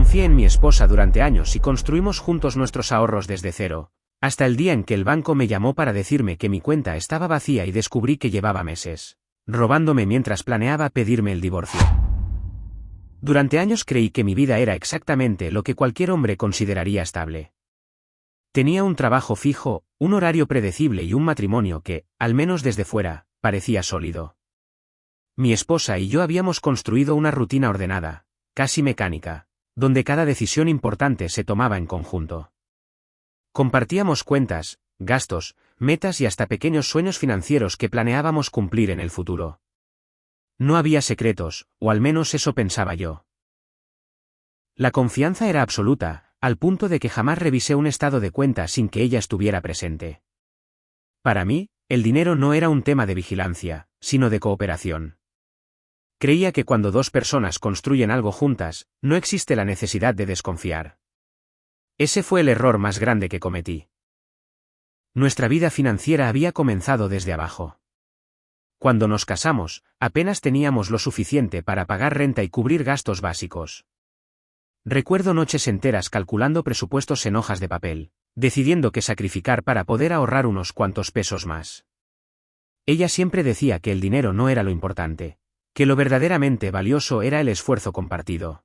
Confié en mi esposa durante años y construimos juntos nuestros ahorros desde cero, hasta el día en que el banco me llamó para decirme que mi cuenta estaba vacía y descubrí que llevaba meses robándome mientras planeaba pedirme el divorcio. Durante años creí que mi vida era exactamente lo que cualquier hombre consideraría estable. Tenía un trabajo fijo, un horario predecible y un matrimonio que, al menos desde fuera, parecía sólido. Mi esposa y yo habíamos construido una rutina ordenada, casi mecánica, donde cada decisión importante se tomaba en conjunto. Compartíamos cuentas, gastos, metas y hasta pequeños sueños financieros que planeábamos cumplir en el futuro. No había secretos, o al menos eso pensaba yo. La confianza era absoluta, al punto de que jamás revisé un estado de cuenta sin que ella estuviera presente. Para mí, el dinero no era un tema de vigilancia, sino de cooperación. Creía que cuando dos personas construyen algo juntas, no existe la necesidad de desconfiar. Ese fue el error más grande que cometí. Nuestra vida financiera había comenzado desde abajo. Cuando nos casamos, apenas teníamos lo suficiente para pagar renta y cubrir gastos básicos. Recuerdo noches enteras calculando presupuestos en hojas de papel, decidiendo qué sacrificar para poder ahorrar unos cuantos pesos más. Ella siempre decía que el dinero no era lo importante, que lo verdaderamente valioso era el esfuerzo compartido.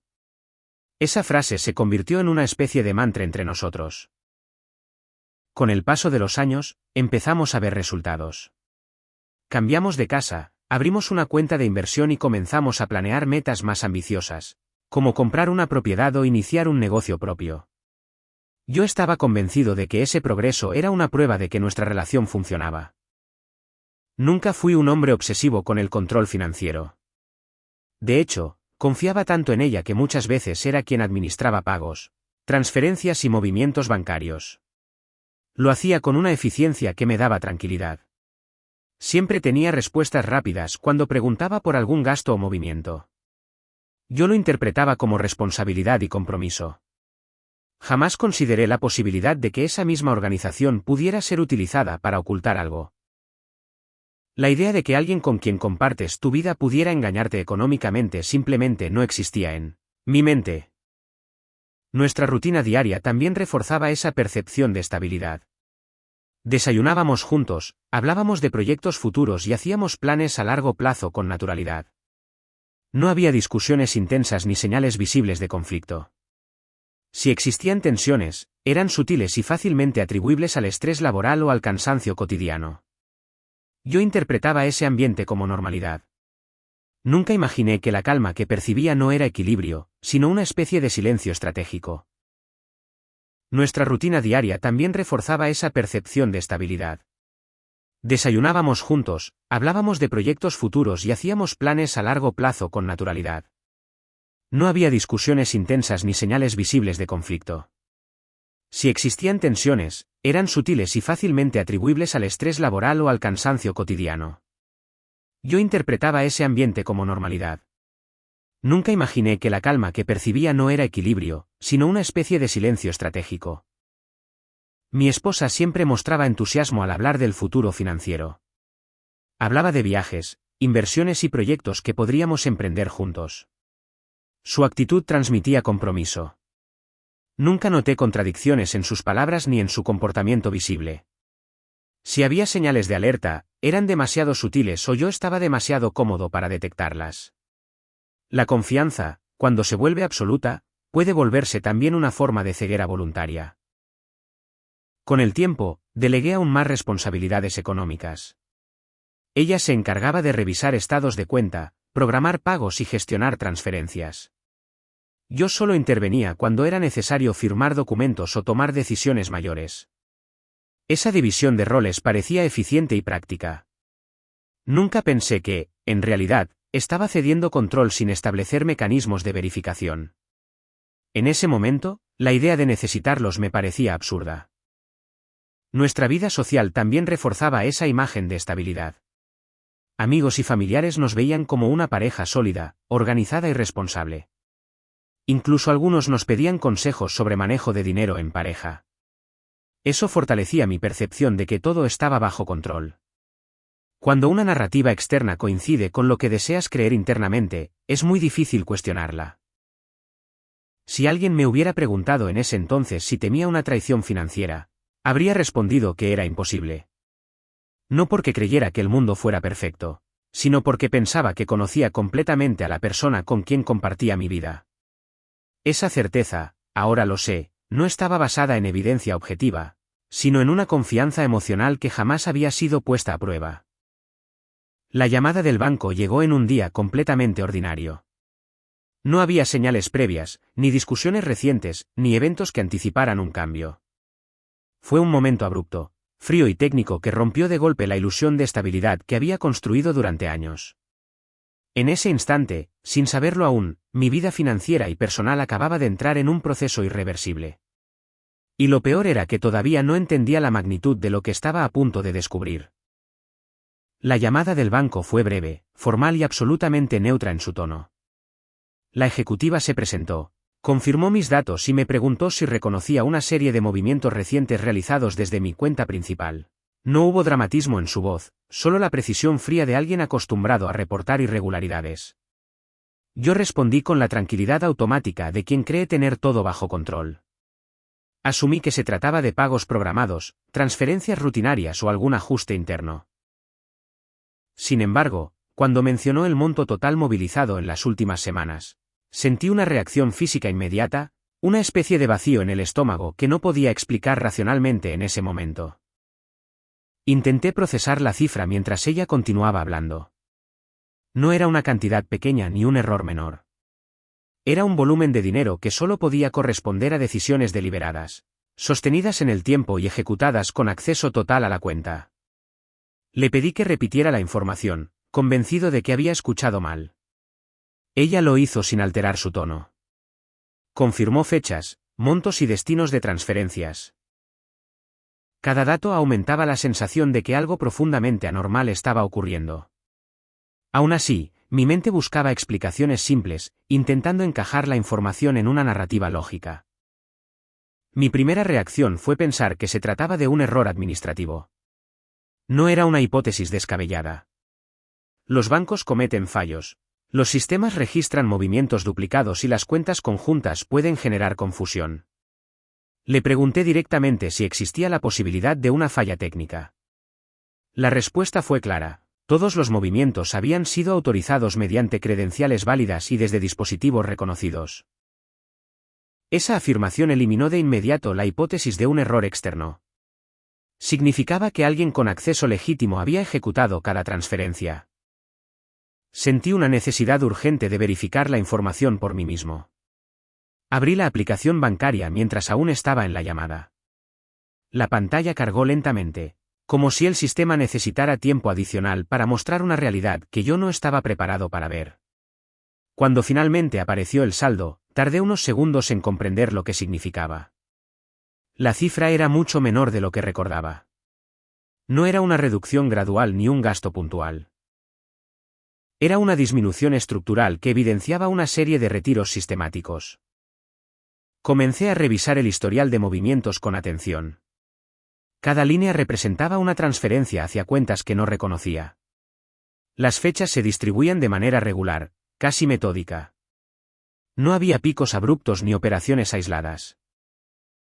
Esa frase se convirtió en una especie de mantra entre nosotros. Con el paso de los años, empezamos a ver resultados. Cambiamos de casa, abrimos una cuenta de inversión y comenzamos a planear metas más ambiciosas, como comprar una propiedad o iniciar un negocio propio. Yo estaba convencido de que ese progreso era una prueba de que nuestra relación funcionaba. Nunca fui un hombre obsesivo con el control financiero. De hecho, confiaba tanto en ella que muchas veces era quien administraba pagos, transferencias y movimientos bancarios. Lo hacía con una eficiencia que me daba tranquilidad. Siempre tenía respuestas rápidas cuando preguntaba por algún gasto o movimiento. Yo lo interpretaba como responsabilidad y compromiso. Jamás consideré la posibilidad de que esa misma organización pudiera ser utilizada para ocultar algo. La idea de que alguien con quien compartes tu vida pudiera engañarte económicamente simplemente no existía en mi mente. Nuestra rutina diaria también reforzaba esa percepción de estabilidad. Desayunábamos juntos, hablábamos de proyectos futuros y hacíamos planes a largo plazo con naturalidad. No había discusiones intensas ni señales visibles de conflicto. Si existían tensiones, eran sutiles y fácilmente atribuibles al estrés laboral o al cansancio cotidiano. Yo interpretaba ese ambiente como normalidad. Nunca imaginé que la calma que percibía no era equilibrio, sino una especie de silencio estratégico. Nuestra rutina diaria también reforzaba esa percepción de estabilidad. Desayunábamos juntos, hablábamos de proyectos futuros y hacíamos planes a largo plazo con naturalidad. No había discusiones intensas ni señales visibles de conflicto. Si existían tensiones, eran sutiles y fácilmente atribuibles al estrés laboral o al cansancio cotidiano. Yo interpretaba ese ambiente como normalidad. Nunca imaginé que la calma que percibía no era equilibrio, sino una especie de silencio estratégico. Mi esposa siempre mostraba entusiasmo al hablar del futuro financiero. Hablaba de viajes, inversiones y proyectos que podríamos emprender juntos. Su actitud transmitía compromiso. Nunca noté contradicciones en sus palabras ni en su comportamiento visible. Si había señales de alerta, eran demasiado sutiles o yo estaba demasiado cómodo para detectarlas. La confianza, cuando se vuelve absoluta, puede volverse también una forma de ceguera voluntaria. Con el tiempo, delegué aún más responsabilidades económicas. Ella se encargaba de revisar estados de cuenta, programar pagos y gestionar transferencias. Yo solo intervenía cuando era necesario firmar documentos o tomar decisiones mayores. Esa división de roles parecía eficiente y práctica. Nunca pensé que, en realidad, estaba cediendo control sin establecer mecanismos de verificación. En ese momento, la idea de necesitarlos me parecía absurda. Nuestra vida social también reforzaba esa imagen de estabilidad. Amigos y familiares nos veían como una pareja sólida, organizada y responsable. Incluso algunos nos pedían consejos sobre manejo de dinero en pareja. Eso fortalecía mi percepción de que todo estaba bajo control. Cuando una narrativa externa coincide con lo que deseas creer internamente, es muy difícil cuestionarla. Si alguien me hubiera preguntado en ese entonces si temía una traición financiera, habría respondido que era imposible. No porque creyera que el mundo fuera perfecto, sino porque pensaba que conocía completamente a la persona con quien compartía mi vida. Esa certeza, ahora lo sé, no estaba basada en evidencia objetiva, sino en una confianza emocional que jamás había sido puesta a prueba. La llamada del banco llegó en un día completamente ordinario. No había señales previas, ni discusiones recientes, ni eventos que anticiparan un cambio. Fue un momento abrupto, frío y técnico que rompió de golpe la ilusión de estabilidad que había construido durante años. En ese instante, sin saberlo aún, mi vida financiera y personal acababa de entrar en un proceso irreversible. Y lo peor era que todavía no entendía la magnitud de lo que estaba a punto de descubrir. La llamada del banco fue breve, formal y absolutamente neutra en su tono. La ejecutiva se presentó, confirmó mis datos y me preguntó si reconocía una serie de movimientos recientes realizados desde mi cuenta principal. No hubo dramatismo en su voz, solo la precisión fría de alguien acostumbrado a reportar irregularidades. Yo respondí con la tranquilidad automática de quien cree tener todo bajo control. Asumí que se trataba de pagos programados, transferencias rutinarias o algún ajuste interno. Sin embargo, cuando mencionó el monto total movilizado en las últimas semanas, sentí una reacción física inmediata, una especie de vacío en el estómago que no podía explicar racionalmente en ese momento. Intenté procesar la cifra mientras ella continuaba hablando. No era una cantidad pequeña ni un error menor. Era un volumen de dinero que solo podía corresponder a decisiones deliberadas, sostenidas en el tiempo y ejecutadas con acceso total a la cuenta. Le pedí que repitiera la información, convencido de que había escuchado mal. Ella lo hizo sin alterar su tono. Confirmó fechas, montos y destinos de transferencias. Cada dato aumentaba la sensación de que algo profundamente anormal estaba ocurriendo. Aún así, mi mente buscaba explicaciones simples, intentando encajar la información en una narrativa lógica. Mi primera reacción fue pensar que se trataba de un error administrativo. No era una hipótesis descabellada. Los bancos cometen fallos, los sistemas registran movimientos duplicados y las cuentas conjuntas pueden generar confusión. Le pregunté directamente si existía la posibilidad de una falla técnica. La respuesta fue clara: todos los movimientos habían sido autorizados mediante credenciales válidas y desde dispositivos reconocidos. Esa afirmación eliminó de inmediato la hipótesis de un error externo. Significaba que alguien con acceso legítimo había ejecutado cada transferencia. Sentí una necesidad urgente de verificar la información por mí mismo. Abrí la aplicación bancaria mientras aún estaba en la llamada. La pantalla cargó lentamente, como si el sistema necesitara tiempo adicional para mostrar una realidad que yo no estaba preparado para ver. Cuando finalmente apareció el saldo, tardé unos segundos en comprender lo que significaba. La cifra era mucho menor de lo que recordaba. No era una reducción gradual ni un gasto puntual. Era una disminución estructural que evidenciaba una serie de retiros sistemáticos. Comencé a revisar el historial de movimientos con atención. Cada línea representaba una transferencia hacia cuentas que no reconocía. Las fechas se distribuían de manera regular, casi metódica. No había picos abruptos ni operaciones aisladas.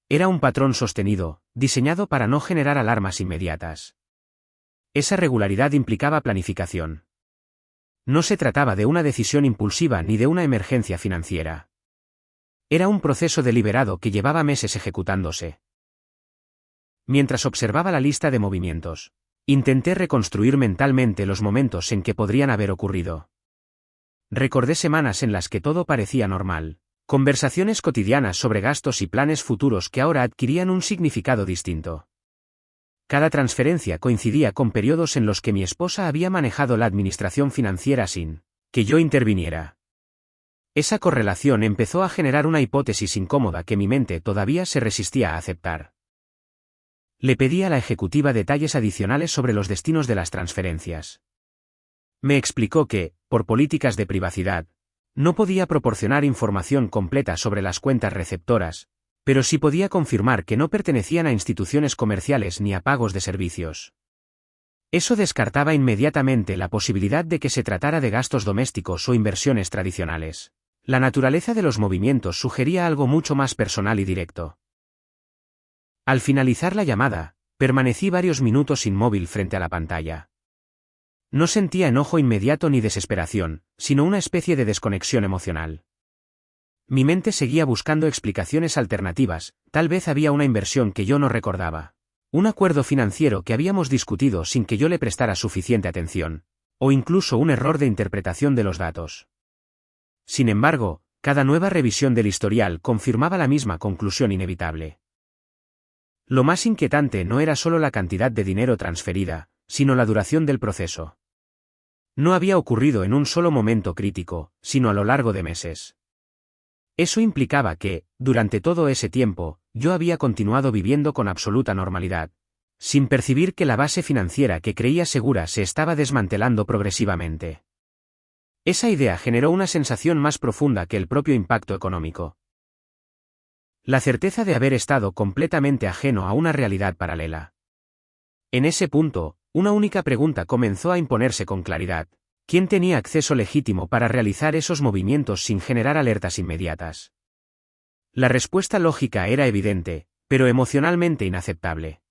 Era un patrón sostenido, diseñado para no generar alarmas inmediatas. Esa regularidad implicaba planificación. No se trataba de una decisión impulsiva ni de una emergencia financiera. Era un proceso deliberado que llevaba meses ejecutándose. Mientras observaba la lista de movimientos, intenté reconstruir mentalmente los momentos en que podrían haber ocurrido. Recordé semanas en las que todo parecía normal, conversaciones cotidianas sobre gastos y planes futuros que ahora adquirían un significado distinto. Cada transferencia coincidía con periodos en los que mi esposa había manejado la administración financiera sin que yo interviniera. Esa correlación empezó a generar una hipótesis incómoda que mi mente todavía se resistía a aceptar. Le pedí a la ejecutiva detalles adicionales sobre los destinos de las transferencias. Me explicó que, por políticas de privacidad, no podía proporcionar información completa sobre las cuentas receptoras, pero sí podía confirmar que no pertenecían a instituciones comerciales ni a pagos de servicios. Eso descartaba inmediatamente la posibilidad de que se tratara de gastos domésticos o inversiones tradicionales. La naturaleza de los movimientos sugería algo mucho más personal y directo. Al finalizar la llamada, permanecí varios minutos inmóvil frente a la pantalla. No sentía enojo inmediato ni desesperación, sino una especie de desconexión emocional. Mi mente seguía buscando explicaciones alternativas, tal vez había una inversión que yo no recordaba. Un acuerdo financiero que habíamos discutido sin que yo le prestara suficiente atención, o incluso un error de interpretación de los datos. Sin embargo, cada nueva revisión del historial confirmaba la misma conclusión inevitable. Lo más inquietante no era solo la cantidad de dinero transferida, sino la duración del proceso. No había ocurrido en un solo momento crítico, sino a lo largo de meses. Eso implicaba que, durante todo ese tiempo, yo había continuado viviendo con absoluta normalidad, sin percibir que la base financiera que creía segura se estaba desmantelando progresivamente. Esa idea generó una sensación más profunda que el propio impacto económico. La certeza de haber estado completamente ajeno a una realidad paralela. En ese punto, una única pregunta comenzó a imponerse con claridad. ¿Quién tenía acceso legítimo para realizar esos movimientos sin generar alertas inmediatas? La respuesta lógica era evidente, pero emocionalmente inaceptable.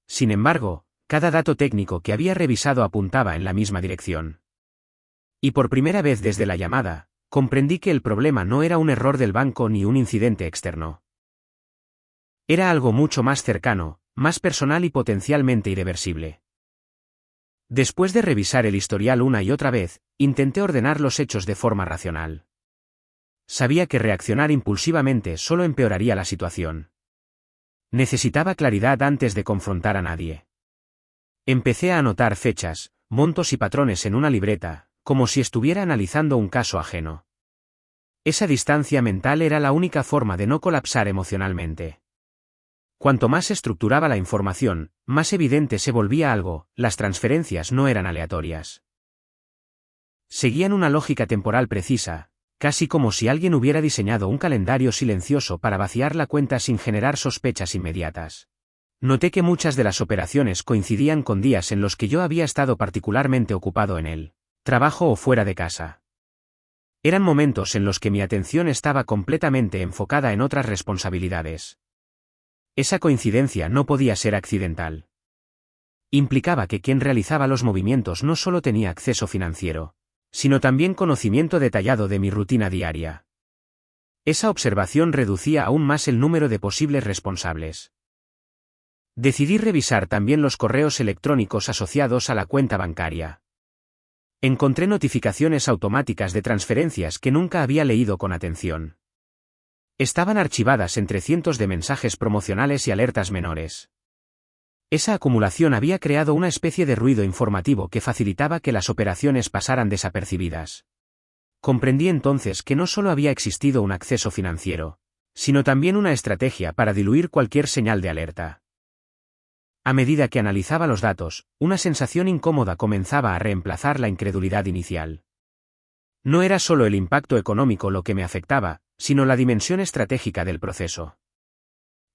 Sin embargo, cada dato técnico que había revisado apuntaba en la misma dirección. Y por primera vez desde la llamada, comprendí que el problema no era un error del banco ni un incidente externo. Era algo mucho más cercano, más personal y potencialmente irreversible. Después de revisar el historial una y otra vez, intenté ordenar los hechos de forma racional. Sabía que reaccionar impulsivamente solo empeoraría la situación. Necesitaba claridad antes de confrontar a nadie. Empecé a anotar fechas, montos y patrones en una libreta, como si estuviera analizando un caso ajeno. Esa distancia mental era la única forma de no colapsar emocionalmente. Cuanto más estructuraba la información, más evidente se volvía algo: las transferencias no eran aleatorias. Seguían una lógica temporal precisa, casi como si alguien hubiera diseñado un calendario silencioso para vaciar la cuenta sin generar sospechas inmediatas. Noté que muchas de las operaciones coincidían con días en los que yo había estado particularmente ocupado en el trabajo o fuera de casa. Eran momentos en los que mi atención estaba completamente enfocada en otras responsabilidades. Esa coincidencia no podía ser accidental. Implicaba que quien realizaba los movimientos no solo tenía acceso financiero, sino también conocimiento detallado de mi rutina diaria. Esa observación reducía aún más el número de posibles responsables. Decidí revisar también los correos electrónicos asociados a la cuenta bancaria. Encontré notificaciones automáticas de transferencias que nunca había leído con atención. Estaban archivadas entre cientos de mensajes promocionales y alertas menores. Esa acumulación había creado una especie de ruido informativo que facilitaba que las operaciones pasaran desapercibidas. Comprendí entonces que no solo había existido un acceso financiero, sino también una estrategia para diluir cualquier señal de alerta. A medida que analizaba los datos, una sensación incómoda comenzaba a reemplazar la incredulidad inicial. No era solo el impacto económico lo que me afectaba, sino la dimensión estratégica del proceso.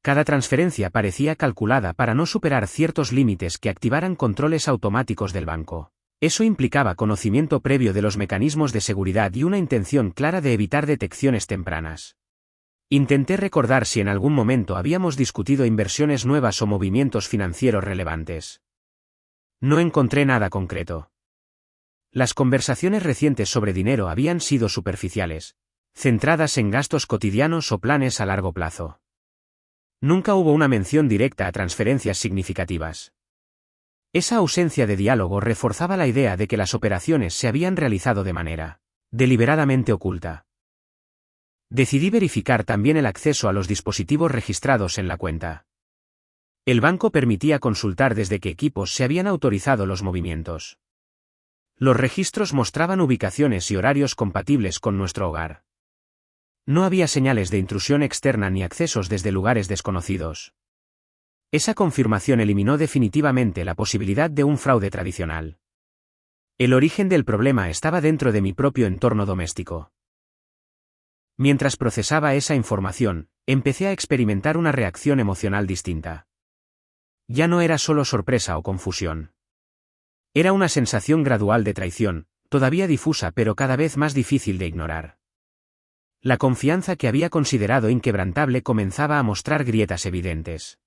Cada transferencia parecía calculada para no superar ciertos límites que activaran controles automáticos del banco. Eso implicaba conocimiento previo de los mecanismos de seguridad y una intención clara de evitar detecciones tempranas. Intenté recordar si en algún momento habíamos discutido inversiones nuevas o movimientos financieros relevantes. No encontré nada concreto. Las conversaciones recientes sobre dinero habían sido superficiales, centradas en gastos cotidianos o planes a largo plazo. Nunca hubo una mención directa a transferencias significativas. Esa ausencia de diálogo reforzaba la idea de que las operaciones se habían realizado de manera deliberadamente oculta. Decidí verificar también el acceso a los dispositivos registrados en la cuenta. El banco permitía consultar desde qué equipos se habían autorizado los movimientos. Los registros mostraban ubicaciones y horarios compatibles con nuestro hogar. No había señales de intrusión externa ni accesos desde lugares desconocidos. Esa confirmación eliminó definitivamente la posibilidad de un fraude tradicional. El origen del problema estaba dentro de mi propio entorno doméstico. Mientras procesaba esa información, empecé a experimentar una reacción emocional distinta. Ya no era solo sorpresa o confusión. Era una sensación gradual de traición, todavía difusa pero cada vez más difícil de ignorar. La confianza que había considerado inquebrantable comenzaba a mostrar grietas evidentes.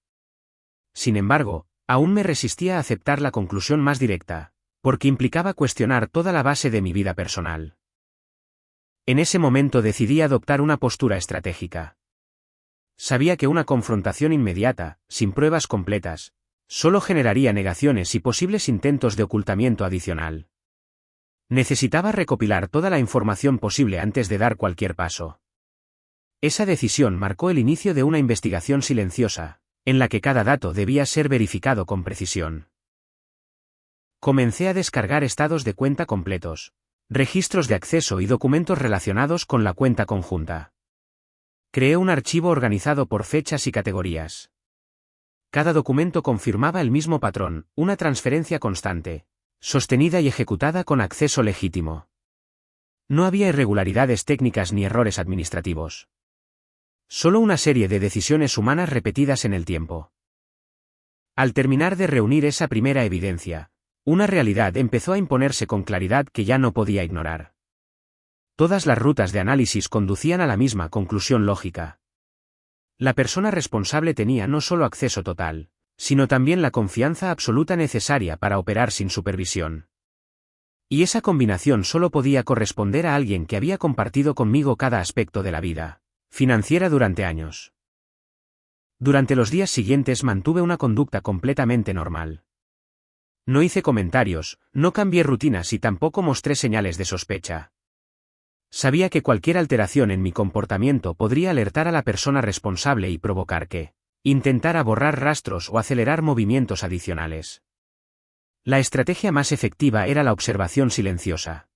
Sin embargo, aún me resistía a aceptar la conclusión más directa, porque implicaba cuestionar toda la base de mi vida personal. En ese momento decidí adoptar una postura estratégica. Sabía que una confrontación inmediata, sin pruebas completas, solo generaría negaciones y posibles intentos de ocultamiento adicional. Necesitaba recopilar toda la información posible antes de dar cualquier paso. Esa decisión marcó el inicio de una investigación silenciosa, en la que cada dato debía ser verificado con precisión. Comencé a descargar estados de cuenta completos, registros de acceso y documentos relacionados con la cuenta conjunta. Creé un archivo organizado por fechas y categorías. Cada documento confirmaba el mismo patrón, una transferencia constante, sostenida y ejecutada con acceso legítimo. No había irregularidades técnicas ni errores administrativos. Solo una serie de decisiones humanas repetidas en el tiempo. Al terminar de reunir esa primera evidencia, una realidad empezó a imponerse con claridad que ya no podía ignorar. Todas las rutas de análisis conducían a la misma conclusión lógica. La persona responsable tenía no solo acceso total, sino también la confianza absoluta necesaria para operar sin supervisión. Y esa combinación solo podía corresponder a alguien que había compartido conmigo cada aspecto de la vida financiera durante años. Durante los días siguientes mantuve una conducta completamente normal. No hice comentarios, no cambié rutinas y tampoco mostré señales de sospecha. Sabía que cualquier alteración en mi comportamiento podría alertar a la persona responsable y provocar que intentara borrar rastros o acelerar movimientos adicionales. La estrategia más efectiva era la observación silenciosa.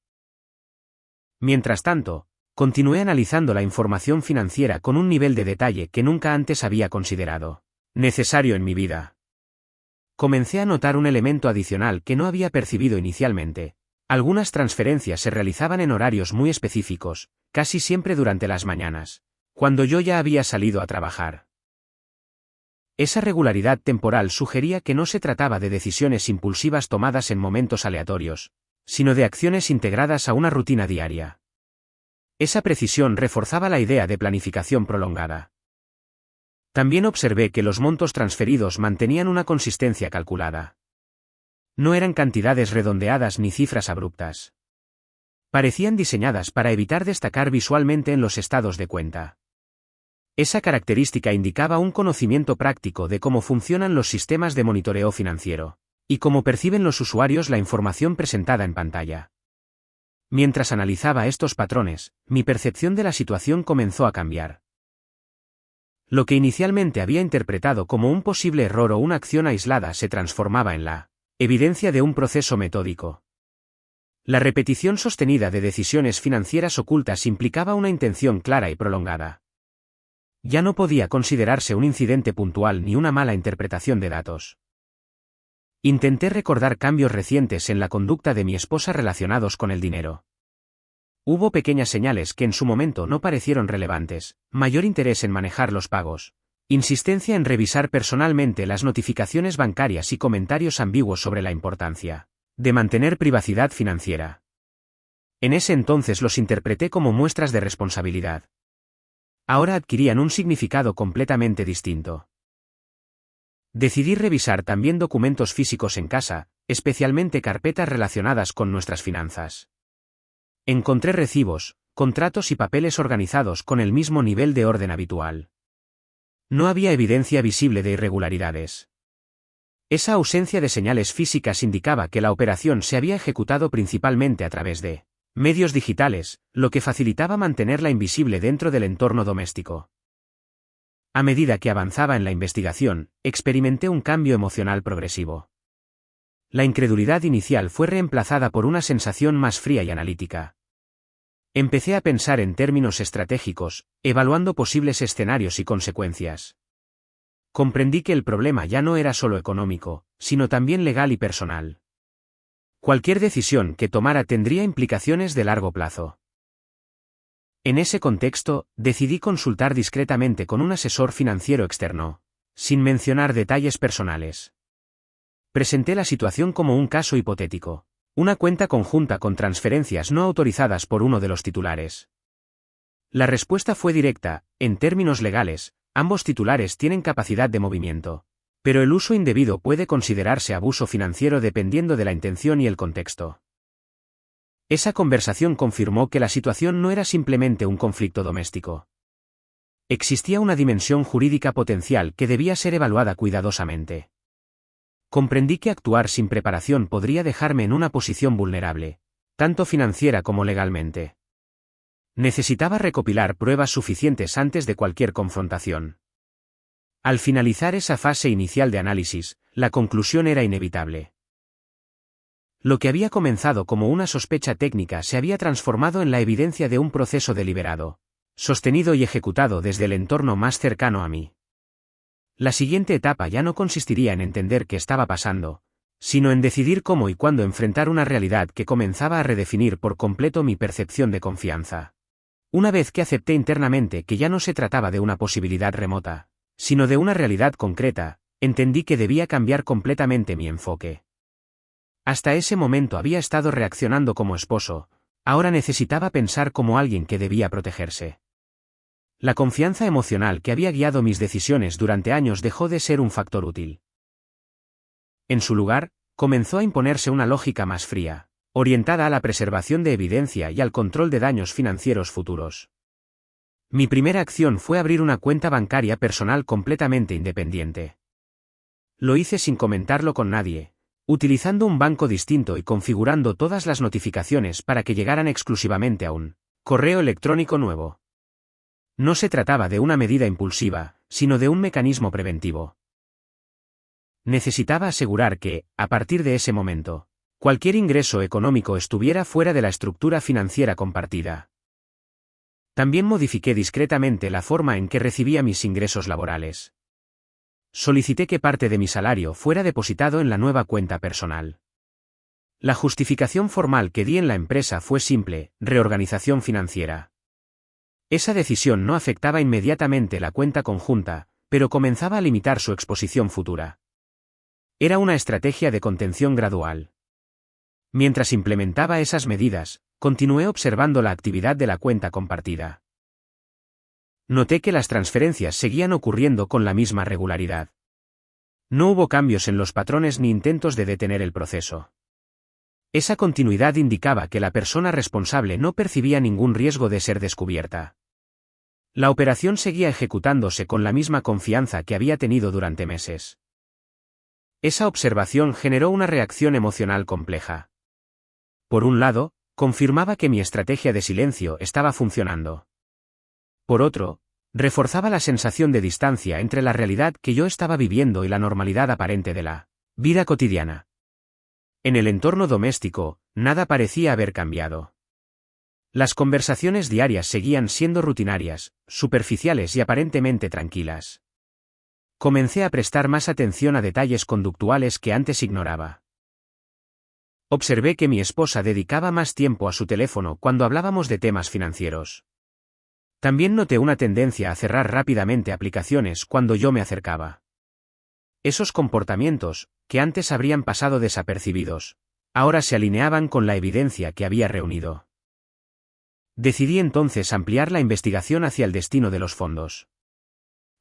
Mientras tanto, continué analizando la información financiera con un nivel de detalle que nunca antes había considerado necesario en mi vida. Comencé a notar un elemento adicional que no había percibido inicialmente. Algunas transferencias se realizaban en horarios muy específicos, casi siempre durante las mañanas, cuando yo ya había salido a trabajar. Esa regularidad temporal sugería que no se trataba de decisiones impulsivas tomadas en momentos aleatorios, sino de acciones integradas a una rutina diaria. Esa precisión reforzaba la idea de planificación prolongada. También observé que los montos transferidos mantenían una consistencia calculada. No eran cantidades redondeadas ni cifras abruptas. Parecían diseñadas para evitar destacar visualmente en los estados de cuenta. Esa característica indicaba un conocimiento práctico de cómo funcionan los sistemas de monitoreo financiero, y cómo perciben los usuarios la información presentada en pantalla. Mientras analizaba estos patrones, mi percepción de la situación comenzó a cambiar. Lo que inicialmente había interpretado como un posible error o una acción aislada se transformaba en la evidencia de un proceso metódico. La repetición sostenida de decisiones financieras ocultas implicaba una intención clara y prolongada. Ya no podía considerarse un incidente puntual ni una mala interpretación de datos. Intenté recordar cambios recientes en la conducta de mi esposa relacionados con el dinero. Hubo pequeñas señales que en su momento no parecieron relevantes: mayor interés en manejar los pagos, insistencia en revisar personalmente las notificaciones bancarias y comentarios ambiguos sobre la importancia de mantener privacidad financiera. En ese entonces los interpreté como muestras de responsabilidad. Ahora adquirían un significado completamente distinto. Decidí revisar también documentos físicos en casa, especialmente carpetas relacionadas con nuestras finanzas. Encontré recibos, contratos y papeles organizados con el mismo nivel de orden habitual. No había evidencia visible de irregularidades. Esa ausencia de señales físicas indicaba que la operación se había ejecutado principalmente a través de medios digitales, lo que facilitaba mantenerla invisible dentro del entorno doméstico. A medida que avanzaba en la investigación, experimenté un cambio emocional progresivo. La incredulidad inicial fue reemplazada por una sensación más fría y analítica. Empecé a pensar en términos estratégicos, evaluando posibles escenarios y consecuencias. Comprendí que el problema ya no era solo económico, sino también legal y personal. Cualquier decisión que tomara tendría implicaciones de largo plazo. En ese contexto, decidí consultar discretamente con un asesor financiero externo, sin mencionar detalles personales. Presenté la situación como un caso hipotético: una cuenta conjunta con transferencias no autorizadas por uno de los titulares. La respuesta fue directa: en términos legales, ambos titulares tienen capacidad de movimiento. Pero el uso indebido puede considerarse abuso financiero dependiendo de la intención y el contexto. Esa conversación confirmó que la situación no era simplemente un conflicto doméstico. Existía una dimensión jurídica potencial que debía ser evaluada cuidadosamente. Comprendí que actuar sin preparación podría dejarme en una posición vulnerable, tanto financiera como legalmente. Necesitaba recopilar pruebas suficientes antes de cualquier confrontación. Al finalizar esa fase inicial de análisis, la conclusión era inevitable. Lo que había comenzado como una sospecha técnica se había transformado en la evidencia de un proceso deliberado, sostenido y ejecutado desde el entorno más cercano a mí. La siguiente etapa ya no consistiría en entender qué estaba pasando, sino en decidir cómo y cuándo enfrentar una realidad que comenzaba a redefinir por completo mi percepción de confianza. Una vez que acepté internamente que ya no se trataba de una posibilidad remota, sino de una realidad concreta, entendí que debía cambiar completamente mi enfoque. Hasta ese momento había estado reaccionando como esposo, ahora necesitaba pensar como alguien que debía protegerse. La confianza emocional que había guiado mis decisiones durante años dejó de ser un factor útil. En su lugar, comenzó a imponerse una lógica más fría, orientada a la preservación de evidencia y al control de daños financieros futuros. Mi primera acción fue abrir una cuenta bancaria personal completamente independiente. Lo hice sin comentarlo con nadie, utilizando un banco distinto y configurando todas las notificaciones para que llegaran exclusivamente a un correo electrónico nuevo. No se trataba de una medida impulsiva, sino de un mecanismo preventivo. Necesitaba asegurar que, a partir de ese momento, cualquier ingreso económico estuviera fuera de la estructura financiera compartida. También modifiqué discretamente la forma en que recibía mis ingresos laborales. Solicité que parte de mi salario fuera depositado en la nueva cuenta personal. La justificación formal que di en la empresa fue simple: reorganización financiera. Esa decisión no afectaba inmediatamente la cuenta conjunta, pero comenzaba a limitar su exposición futura. Era una estrategia de contención gradual. Mientras implementaba esas medidas, continué observando la actividad de la cuenta compartida. Noté que las transferencias seguían ocurriendo con la misma regularidad. No hubo cambios en los patrones ni intentos de detener el proceso. Esa continuidad indicaba que la persona responsable no percibía ningún riesgo de ser descubierta. La operación seguía ejecutándose con la misma confianza que había tenido durante meses. Esa observación generó una reacción emocional compleja. Por un lado, confirmaba que mi estrategia de silencio estaba funcionando. Por otro, reforzaba la sensación de distancia entre la realidad que yo estaba viviendo y la normalidad aparente de la vida cotidiana. En el entorno doméstico, nada parecía haber cambiado. Las conversaciones diarias seguían siendo rutinarias, superficiales y aparentemente tranquilas. Comencé a prestar más atención a detalles conductuales que antes ignoraba. Observé que mi esposa dedicaba más tiempo a su teléfono cuando hablábamos de temas financieros. También noté una tendencia a cerrar rápidamente aplicaciones cuando yo me acercaba. Esos comportamientos, que antes habrían pasado desapercibidos, ahora se alineaban con la evidencia que había reunido. Decidí entonces ampliar la investigación hacia el destino de los fondos.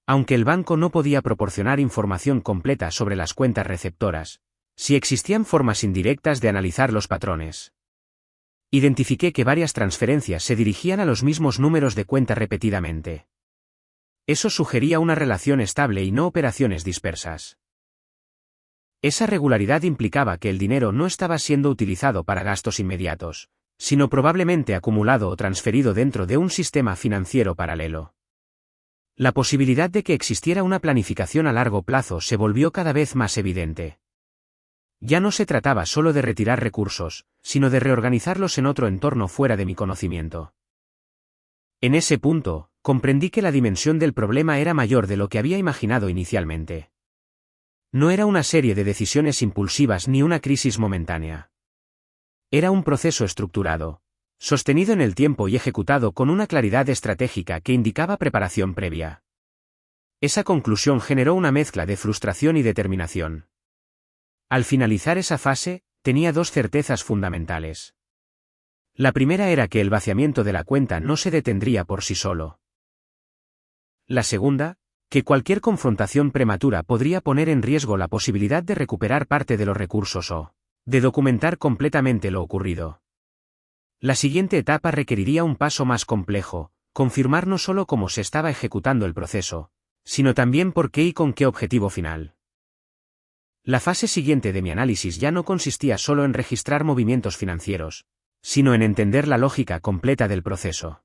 Aunque el banco no podía proporcionar información completa sobre las cuentas receptoras, sí existían formas indirectas de analizar los patrones. Identifiqué que varias transferencias se dirigían a los mismos números de cuenta repetidamente. Eso sugería una relación estable y no operaciones dispersas. Esa regularidad implicaba que el dinero no estaba siendo utilizado para gastos inmediatos, sino probablemente acumulado o transferido dentro de un sistema financiero paralelo. La posibilidad de que existiera una planificación a largo plazo se volvió cada vez más evidente. Ya no se trataba solo de retirar recursos, sino de reorganizarlos en otro entorno fuera de mi conocimiento. En ese punto, comprendí que la dimensión del problema era mayor de lo que había imaginado inicialmente. No era una serie de decisiones impulsivas ni una crisis momentánea. Era un proceso estructurado, sostenido en el tiempo y ejecutado con una claridad estratégica que indicaba preparación previa. Esa conclusión generó una mezcla de frustración y determinación. Al finalizar esa fase, tenía dos certezas fundamentales. La primera era que el vaciamiento de la cuenta no se detendría por sí solo. La segunda, que cualquier confrontación prematura podría poner en riesgo la posibilidad de recuperar parte de los recursos o de documentar completamente lo ocurrido. La siguiente etapa requeriría un paso más complejo, confirmar no solo cómo se estaba ejecutando el proceso, sino también por qué y con qué objetivo final. La fase siguiente de mi análisis ya no consistía solo en registrar movimientos financieros, sino en entender la lógica completa del proceso.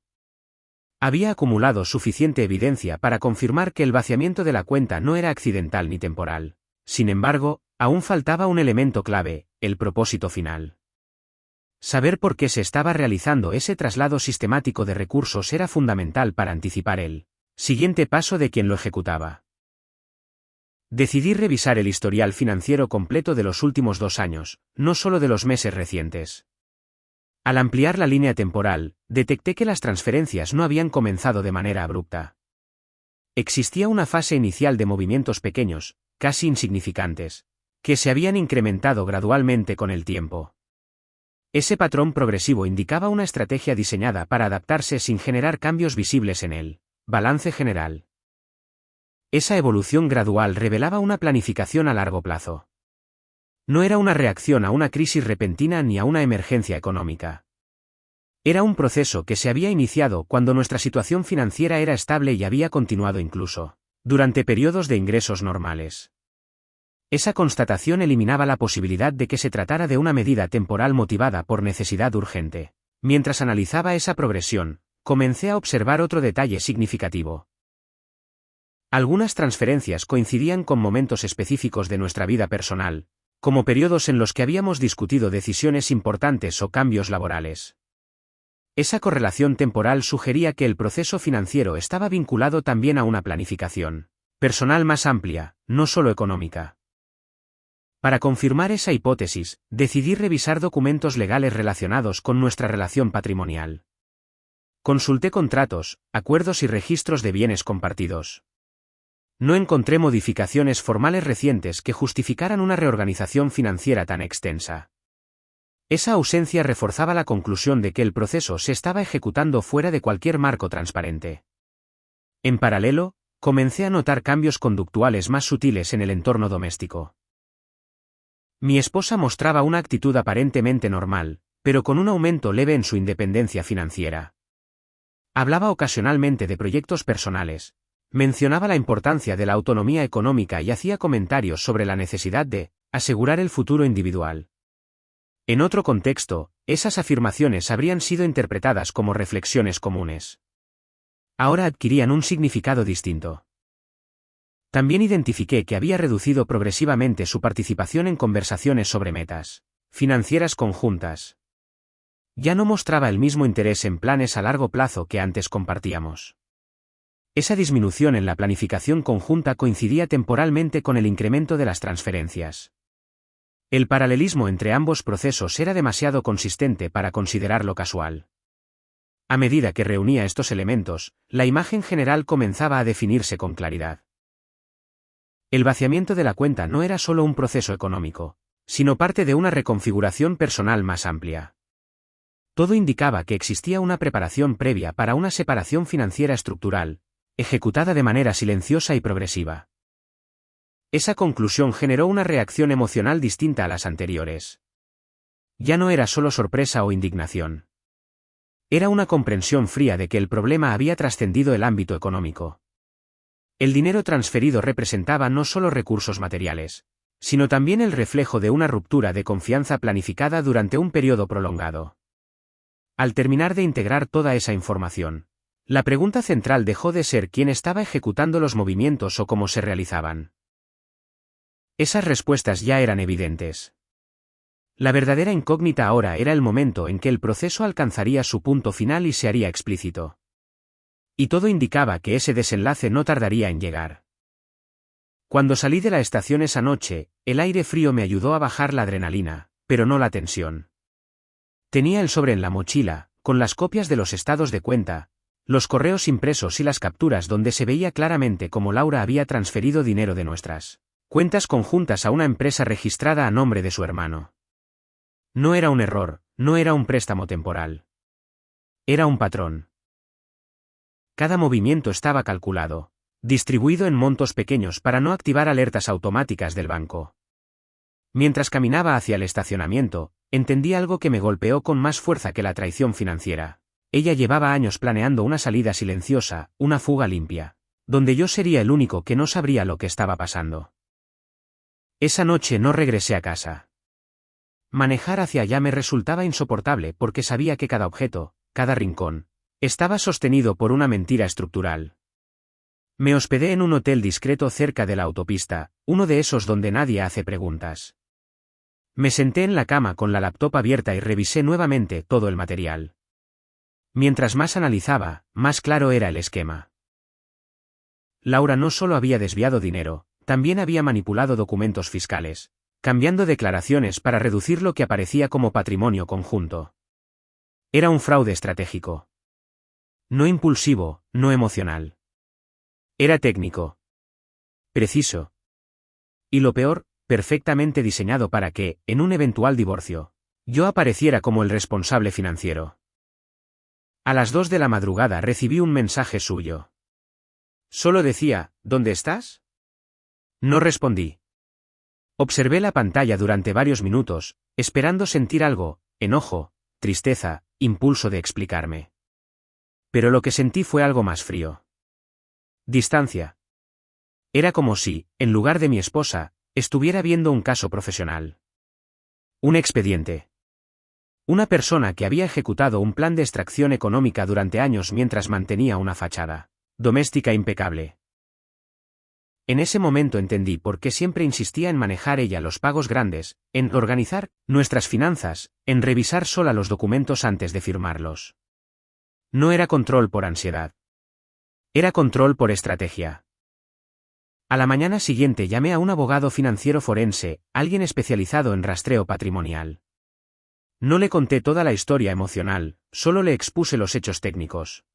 Había acumulado suficiente evidencia para confirmar que el vaciamiento de la cuenta no era accidental ni temporal. Sin embargo, aún faltaba un elemento clave, el propósito final. Saber por qué se estaba realizando ese traslado sistemático de recursos era fundamental para anticipar el siguiente paso de quien lo ejecutaba. Decidí revisar el historial financiero completo de los últimos 2 años, no solo de los meses recientes. Al ampliar la línea temporal, detecté que las transferencias no habían comenzado de manera abrupta. Existía una fase inicial de movimientos pequeños, casi insignificantes, que se habían incrementado gradualmente con el tiempo. Ese patrón progresivo indicaba una estrategia diseñada para adaptarse sin generar cambios visibles en el balance general. Esa evolución gradual revelaba una planificación a largo plazo. No era una reacción a una crisis repentina ni a una emergencia económica. Era un proceso que se había iniciado cuando nuestra situación financiera era estable y había continuado incluso durante periodos de ingresos normales. Esa constatación eliminaba la posibilidad de que se tratara de una medida temporal motivada por necesidad urgente. Mientras analizaba esa progresión, comencé a observar otro detalle significativo. Algunas transferencias coincidían con momentos específicos de nuestra vida personal, como periodos en los que habíamos discutido decisiones importantes o cambios laborales. Esa correlación temporal sugería que el proceso financiero estaba vinculado también a una planificación personal más amplia, no solo económica. Para confirmar esa hipótesis, decidí revisar documentos legales relacionados con nuestra relación patrimonial. Consulté contratos, acuerdos y registros de bienes compartidos. No encontré modificaciones formales recientes que justificaran una reorganización financiera tan extensa. Esa ausencia reforzaba la conclusión de que el proceso se estaba ejecutando fuera de cualquier marco transparente. En paralelo, comencé a notar cambios conductuales más sutiles en el entorno doméstico. Mi esposa mostraba una actitud aparentemente normal, pero con un aumento leve en su independencia financiera. Hablaba ocasionalmente de proyectos personales, mencionaba la importancia de la autonomía económica y hacía comentarios sobre la necesidad de asegurar el futuro individual. En otro contexto, esas afirmaciones habrían sido interpretadas como reflexiones comunes. Ahora adquirían un significado distinto. También identifiqué que había reducido progresivamente su participación en conversaciones sobre metas financieras conjuntas. Ya no mostraba el mismo interés en planes a largo plazo que antes compartíamos. Esa disminución en la planificación conjunta coincidía temporalmente con el incremento de las transferencias. El paralelismo entre ambos procesos era demasiado consistente para considerarlo casual. A medida que reunía estos elementos, la imagen general comenzaba a definirse con claridad. El vaciamiento de la cuenta no era solo un proceso económico, sino parte de una reconfiguración personal más amplia. Todo indicaba que existía una preparación previa para una separación financiera estructural, ejecutada de manera silenciosa y progresiva. Esa conclusión generó una reacción emocional distinta a las anteriores. Ya no era solo sorpresa o indignación. Era una comprensión fría de que el problema había trascendido el ámbito económico. El dinero transferido representaba no solo recursos materiales, sino también el reflejo de una ruptura de confianza planificada durante un periodo prolongado. Al terminar de integrar toda esa información, la pregunta central dejó de ser quién estaba ejecutando los movimientos o cómo se realizaban. Esas respuestas ya eran evidentes. La verdadera incógnita ahora era el momento en que el proceso alcanzaría su punto final y se haría explícito. Y todo indicaba que ese desenlace no tardaría en llegar. Cuando salí de la estación esa noche, el aire frío me ayudó a bajar la adrenalina, pero no la tensión. Tenía el sobre en la mochila, con las copias de los estados de cuenta, los correos impresos y las capturas donde se veía claramente cómo Laura había transferido dinero de nuestras cuentas conjuntas a una empresa registrada a nombre de su hermano. No era un error, No era un préstamo temporal. Era un patrón. Cada movimiento estaba calculado, distribuido en montos pequeños para no activar alertas automáticas del banco. Mientras caminaba hacia el estacionamiento, entendí algo que me golpeó con más fuerza que la traición financiera. Ella llevaba años planeando una salida silenciosa, una fuga limpia, donde yo sería el único que no sabría lo que estaba pasando. Esa noche no regresé a casa. Manejar hacia allá me resultaba insoportable porque sabía que cada objeto, cada rincón, estaba sostenido por una mentira estructural. Me hospedé en un hotel discreto cerca de la autopista, uno de esos donde nadie hace preguntas. Me senté en la cama con la laptop abierta y revisé nuevamente todo el material. Mientras más analizaba, más claro era el esquema. Laura no solo había desviado dinero, también había manipulado documentos fiscales, cambiando declaraciones para reducir lo que aparecía como patrimonio conjunto. Era un fraude estratégico. No impulsivo, no emocional. Era técnico. Preciso. Y lo peor, perfectamente diseñado para que, en un eventual divorcio, yo apareciera como el responsable financiero. A las 2 de la madrugada recibí un mensaje suyo. Solo decía, ¿dónde estás? No respondí. Observé la pantalla durante varios minutos, esperando sentir algo, enojo, tristeza, impulso de explicarme. Pero lo que sentí fue algo más frío. Distancia. Era como si, en lugar de mi esposa, estuviera viendo un caso profesional. Un expediente. Una persona que había ejecutado un plan de extracción económica durante años mientras mantenía una fachada doméstica impecable. En ese momento entendí por qué siempre insistía en manejar ella los pagos grandes, en organizar nuestras finanzas, en revisar sola los documentos antes de firmarlos. No era control por ansiedad. Era control por estrategia. A la mañana siguiente llamé a un abogado financiero forense, alguien especializado en rastreo patrimonial. No le conté toda la historia emocional, solo le expuse los hechos técnicos.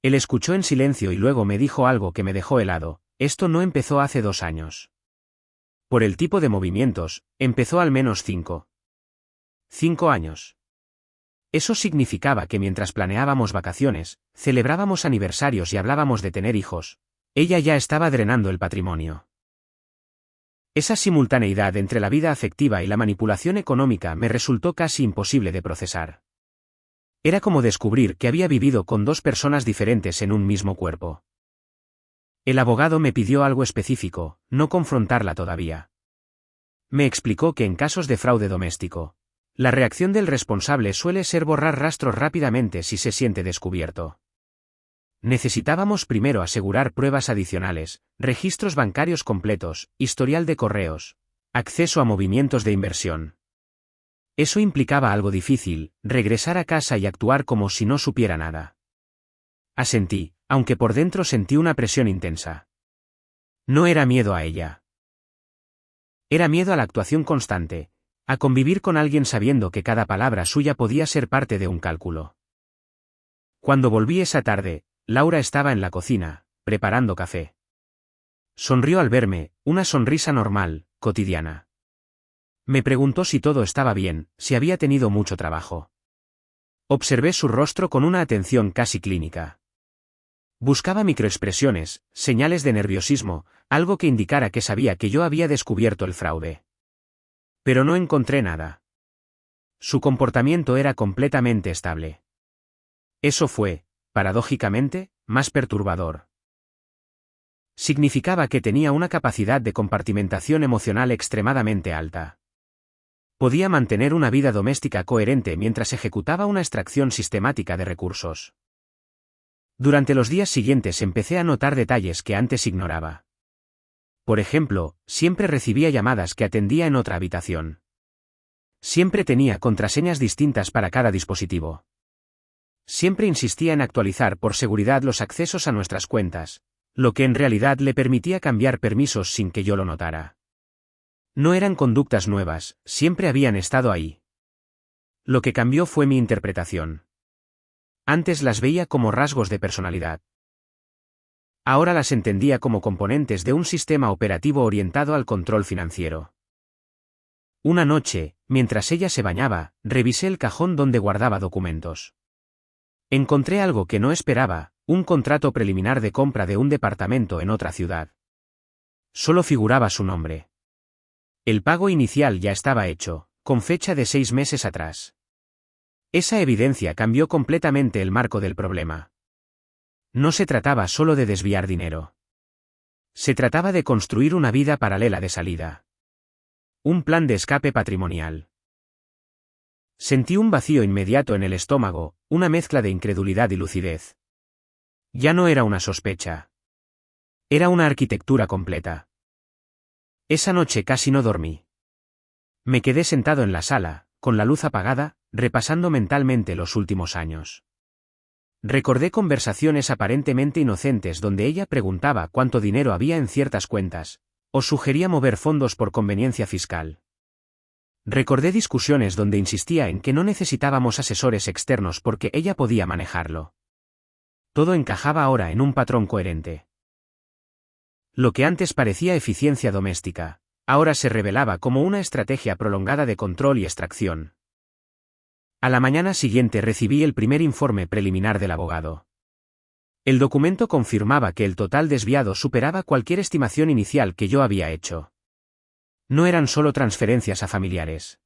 Él escuchó en silencio y luego me dijo algo que me dejó helado: esto no empezó hace 2 años. Por el tipo de movimientos, empezó al menos 5. 5 años. Eso significaba que mientras planeábamos vacaciones, celebrábamos aniversarios y hablábamos de tener hijos, ella ya estaba drenando el patrimonio. Esa simultaneidad entre la vida afectiva y la manipulación económica me resultó casi imposible de procesar. Era como descubrir que había vivido con 2 personas diferentes en un mismo cuerpo. El abogado me pidió algo específico, no confrontarla todavía. Me explicó que en casos de fraude doméstico, la reacción del responsable suele ser borrar rastros rápidamente si se siente descubierto. Necesitábamos primero asegurar pruebas adicionales, registros bancarios completos, historial de correos, acceso a movimientos de inversión. Eso implicaba algo difícil: regresar a casa y actuar como si no supiera nada. Asentí, aunque por dentro sentí una presión intensa. No era miedo a ella. Era miedo a la actuación constante, a convivir con alguien sabiendo que cada palabra suya podía ser parte de un cálculo. Cuando volví esa tarde, Laura estaba en la cocina, preparando café. Sonrió al verme, una sonrisa normal, cotidiana. Me preguntó si todo estaba bien, si había tenido mucho trabajo. Observé su rostro con una atención casi clínica. Buscaba microexpresiones, señales de nerviosismo, algo que indicara que sabía que yo había descubierto el fraude. Pero no encontré nada. Su comportamiento era completamente estable. Eso fue, paradójicamente, más perturbador. Significaba que tenía una capacidad de compartimentación emocional extremadamente alta. Podía mantener una vida doméstica coherente mientras ejecutaba una extracción sistemática de recursos. Durante los días siguientes empecé a notar detalles que antes ignoraba. Por ejemplo, siempre recibía llamadas que atendía en otra habitación. Siempre tenía contraseñas distintas para cada dispositivo. Siempre insistía en actualizar por seguridad los accesos a nuestras cuentas, lo que en realidad le permitía cambiar permisos sin que yo lo notara. No eran conductas nuevas, siempre habían estado ahí. Lo que cambió fue mi interpretación. Antes las veía como rasgos de personalidad. Ahora las entendía como componentes de un sistema operativo orientado al control financiero. Una noche, mientras ella se bañaba, revisé el cajón donde guardaba documentos. Encontré algo que no esperaba, un contrato preliminar de compra de un departamento en otra ciudad. Solo figuraba su nombre. El pago inicial ya estaba hecho, con fecha de 6 meses atrás. Esa evidencia cambió completamente el marco del problema. No se trataba solo de desviar dinero. Se trataba de construir una vida paralela de salida. Un plan de escape patrimonial. Sentí un vacío inmediato en el estómago, una mezcla de incredulidad y lucidez. Ya no era una sospecha. Era una arquitectura completa. Esa noche casi no dormí. Me quedé sentado en la sala, con la luz apagada, repasando mentalmente los últimos años. Recordé conversaciones aparentemente inocentes donde ella preguntaba cuánto dinero había en ciertas cuentas, o sugería mover fondos por conveniencia fiscal. Recordé discusiones donde insistía en que no necesitábamos asesores externos porque ella podía manejarlo. Todo encajaba ahora en un patrón coherente. Lo que antes parecía eficiencia doméstica, ahora se revelaba como una estrategia prolongada de control y extracción. A la mañana siguiente recibí el primer informe preliminar del abogado. El documento confirmaba que el total desviado superaba cualquier estimación inicial que yo había hecho. No eran solo transferencias a familiares.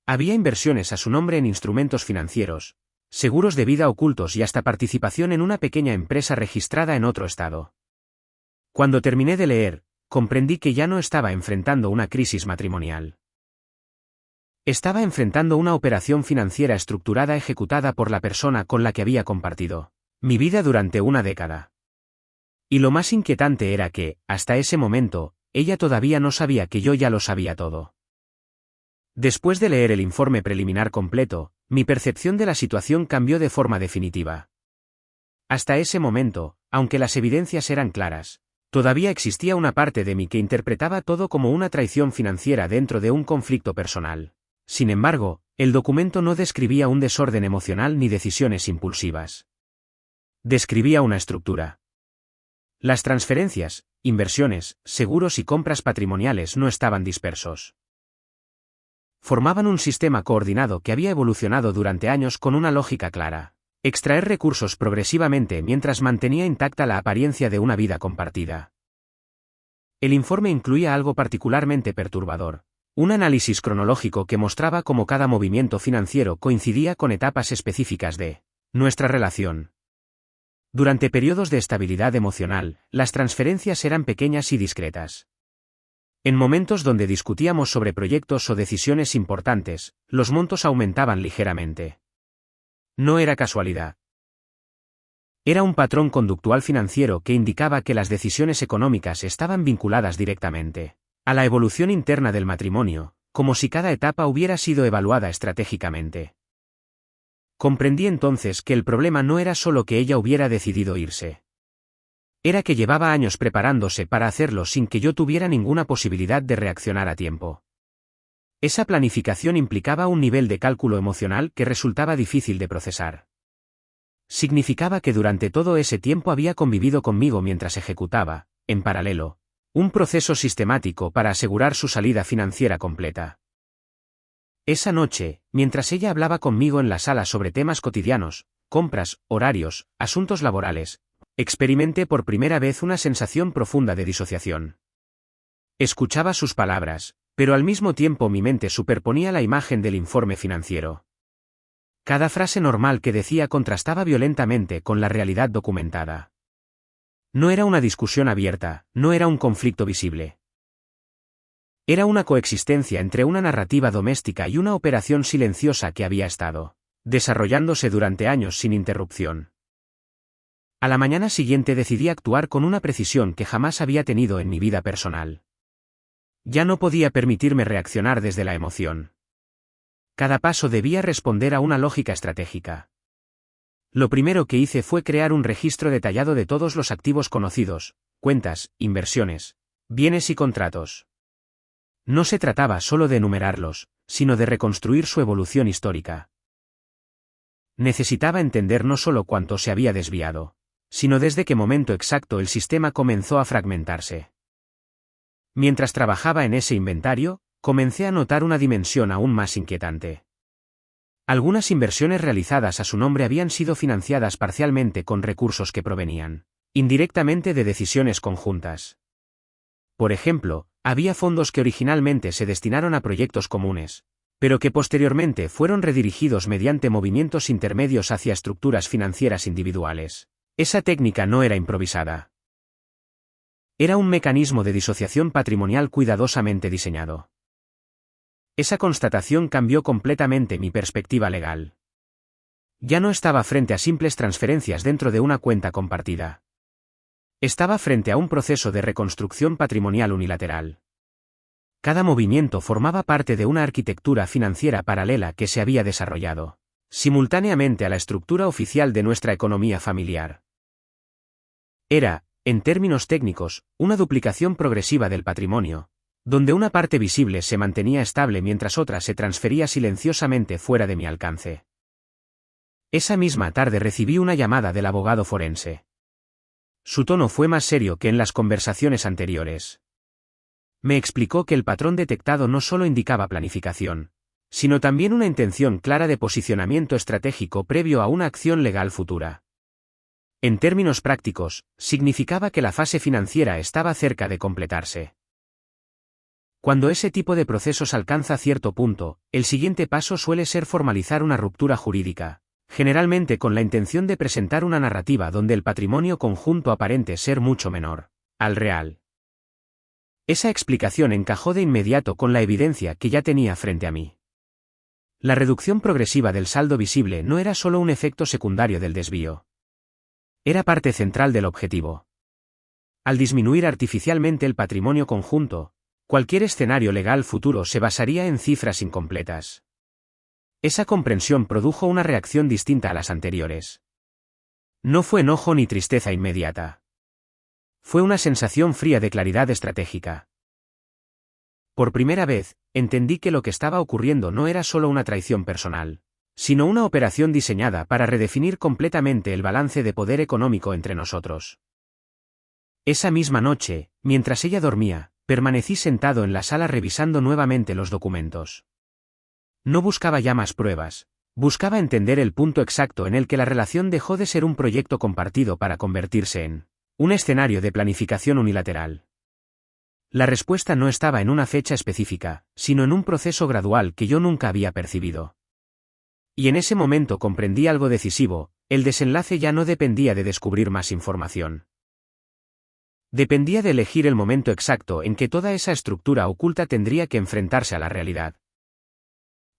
Había inversiones a su nombre en instrumentos financieros, seguros de vida ocultos y hasta participación en una pequeña empresa registrada en otro estado. Cuando terminé de leer, comprendí que ya no estaba enfrentando una crisis matrimonial. Estaba enfrentando una operación financiera estructurada ejecutada por la persona con la que había compartido mi vida durante una década. Y lo más inquietante era que, hasta ese momento, ella todavía no sabía que yo ya lo sabía todo. Después de leer el informe preliminar completo, mi percepción de la situación cambió de forma definitiva. Hasta ese momento, aunque las evidencias eran claras, todavía existía una parte de mí que interpretaba todo como una traición financiera dentro de un conflicto personal. Sin embargo, el documento no describía un desorden emocional ni decisiones impulsivas. Describía una estructura. Las transferencias, inversiones, seguros y compras patrimoniales no estaban dispersos. Formaban un sistema coordinado que había evolucionado durante años con una lógica clara: extraer recursos progresivamente mientras mantenía intacta la apariencia de una vida compartida. El informe incluía algo particularmente perturbador: un análisis cronológico que mostraba cómo cada movimiento financiero coincidía con etapas específicas de nuestra relación. Durante periodos de estabilidad emocional, las transferencias eran pequeñas y discretas. En momentos donde discutíamos sobre proyectos o decisiones importantes, los montos aumentaban ligeramente. No era casualidad. Era un patrón conductual financiero que indicaba que las decisiones económicas estaban vinculadas directamente a la evolución interna del matrimonio, como si cada etapa hubiera sido evaluada estratégicamente. Comprendí entonces que el problema no era solo que ella hubiera decidido irse. Era que llevaba años preparándose para hacerlo sin que yo tuviera ninguna posibilidad de reaccionar a tiempo. Esa planificación implicaba un nivel de cálculo emocional que resultaba difícil de procesar. Significaba que durante todo ese tiempo había convivido conmigo mientras ejecutaba, en paralelo, un proceso sistemático para asegurar su salida financiera completa. Esa noche, mientras ella hablaba conmigo en la sala sobre temas cotidianos, compras, horarios, asuntos laborales, experimenté por primera vez una sensación profunda de disociación. Escuchaba sus palabras, pero al mismo tiempo mi mente superponía la imagen del informe financiero. Cada frase normal que decía contrastaba violentamente con la realidad documentada. No era una discusión abierta, no era un conflicto visible. Era una coexistencia entre una narrativa doméstica y una operación silenciosa que había estado desarrollándose durante años sin interrupción. A la mañana siguiente decidí actuar con una precisión que jamás había tenido en mi vida personal. Ya no podía permitirme reaccionar desde la emoción. Cada paso debía responder a una lógica estratégica. Lo primero que hice fue crear un registro detallado de todos los activos conocidos, cuentas, inversiones, bienes y contratos. No se trataba solo de enumerarlos, sino de reconstruir su evolución histórica. Necesitaba entender no solo cuánto se había desviado, sino desde qué momento exacto el sistema comenzó a fragmentarse. Mientras trabajaba en ese inventario, comencé a notar una dimensión aún más inquietante. Algunas inversiones realizadas a su nombre habían sido financiadas parcialmente con recursos que provenían indirectamente de decisiones conjuntas. Por ejemplo, había fondos que originalmente se destinaron a proyectos comunes, pero que posteriormente fueron redirigidos mediante movimientos intermedios hacia estructuras financieras individuales. Esa técnica no era improvisada. Era un mecanismo de disociación patrimonial cuidadosamente diseñado. Esa constatación cambió completamente mi perspectiva legal. Ya no estaba frente a simples transferencias dentro de una cuenta compartida. Estaba frente a un proceso de reconstrucción patrimonial unilateral. Cada movimiento formaba parte de una arquitectura financiera paralela que se había desarrollado simultáneamente a la estructura oficial de nuestra economía familiar. Era, en términos técnicos, una duplicación progresiva del patrimonio, donde una parte visible se mantenía estable mientras otra se transfería silenciosamente fuera de mi alcance. Esa misma tarde recibí una llamada del abogado forense. Su tono fue más serio que en las conversaciones anteriores. Me explicó que el patrón detectado no solo indicaba planificación, sino también una intención clara de posicionamiento estratégico previo a una acción legal futura. En términos prácticos, significaba que la fase financiera estaba cerca de completarse. Cuando ese tipo de procesos alcanza cierto punto, el siguiente paso suele ser formalizar una ruptura jurídica, generalmente con la intención de presentar una narrativa donde el patrimonio conjunto aparente ser mucho menor al real. Esa explicación encajó de inmediato con la evidencia que ya tenía frente a mí. La reducción progresiva del saldo visible no era solo un efecto secundario del desvío. Era parte central del objetivo. Al disminuir artificialmente el patrimonio conjunto, cualquier escenario legal futuro se basaría en cifras incompletas. Esa comprensión produjo una reacción distinta a las anteriores. No fue enojo ni tristeza inmediata. Fue una sensación fría de claridad estratégica. Por primera vez, entendí que lo que estaba ocurriendo no era solo una traición personal, sino una operación diseñada para redefinir completamente el balance de poder económico entre nosotros. Esa misma noche, mientras ella dormía, permanecí sentado en la sala revisando nuevamente los documentos. No buscaba ya más pruebas, buscaba entender el punto exacto en el que la relación dejó de ser un proyecto compartido para convertirse en un escenario de planificación unilateral. La respuesta no estaba en una fecha específica, sino en un proceso gradual que yo nunca había percibido. Y en ese momento comprendí algo decisivo: el desenlace ya no dependía de descubrir más información. Dependía de elegir el momento exacto en que toda esa estructura oculta tendría que enfrentarse a la realidad.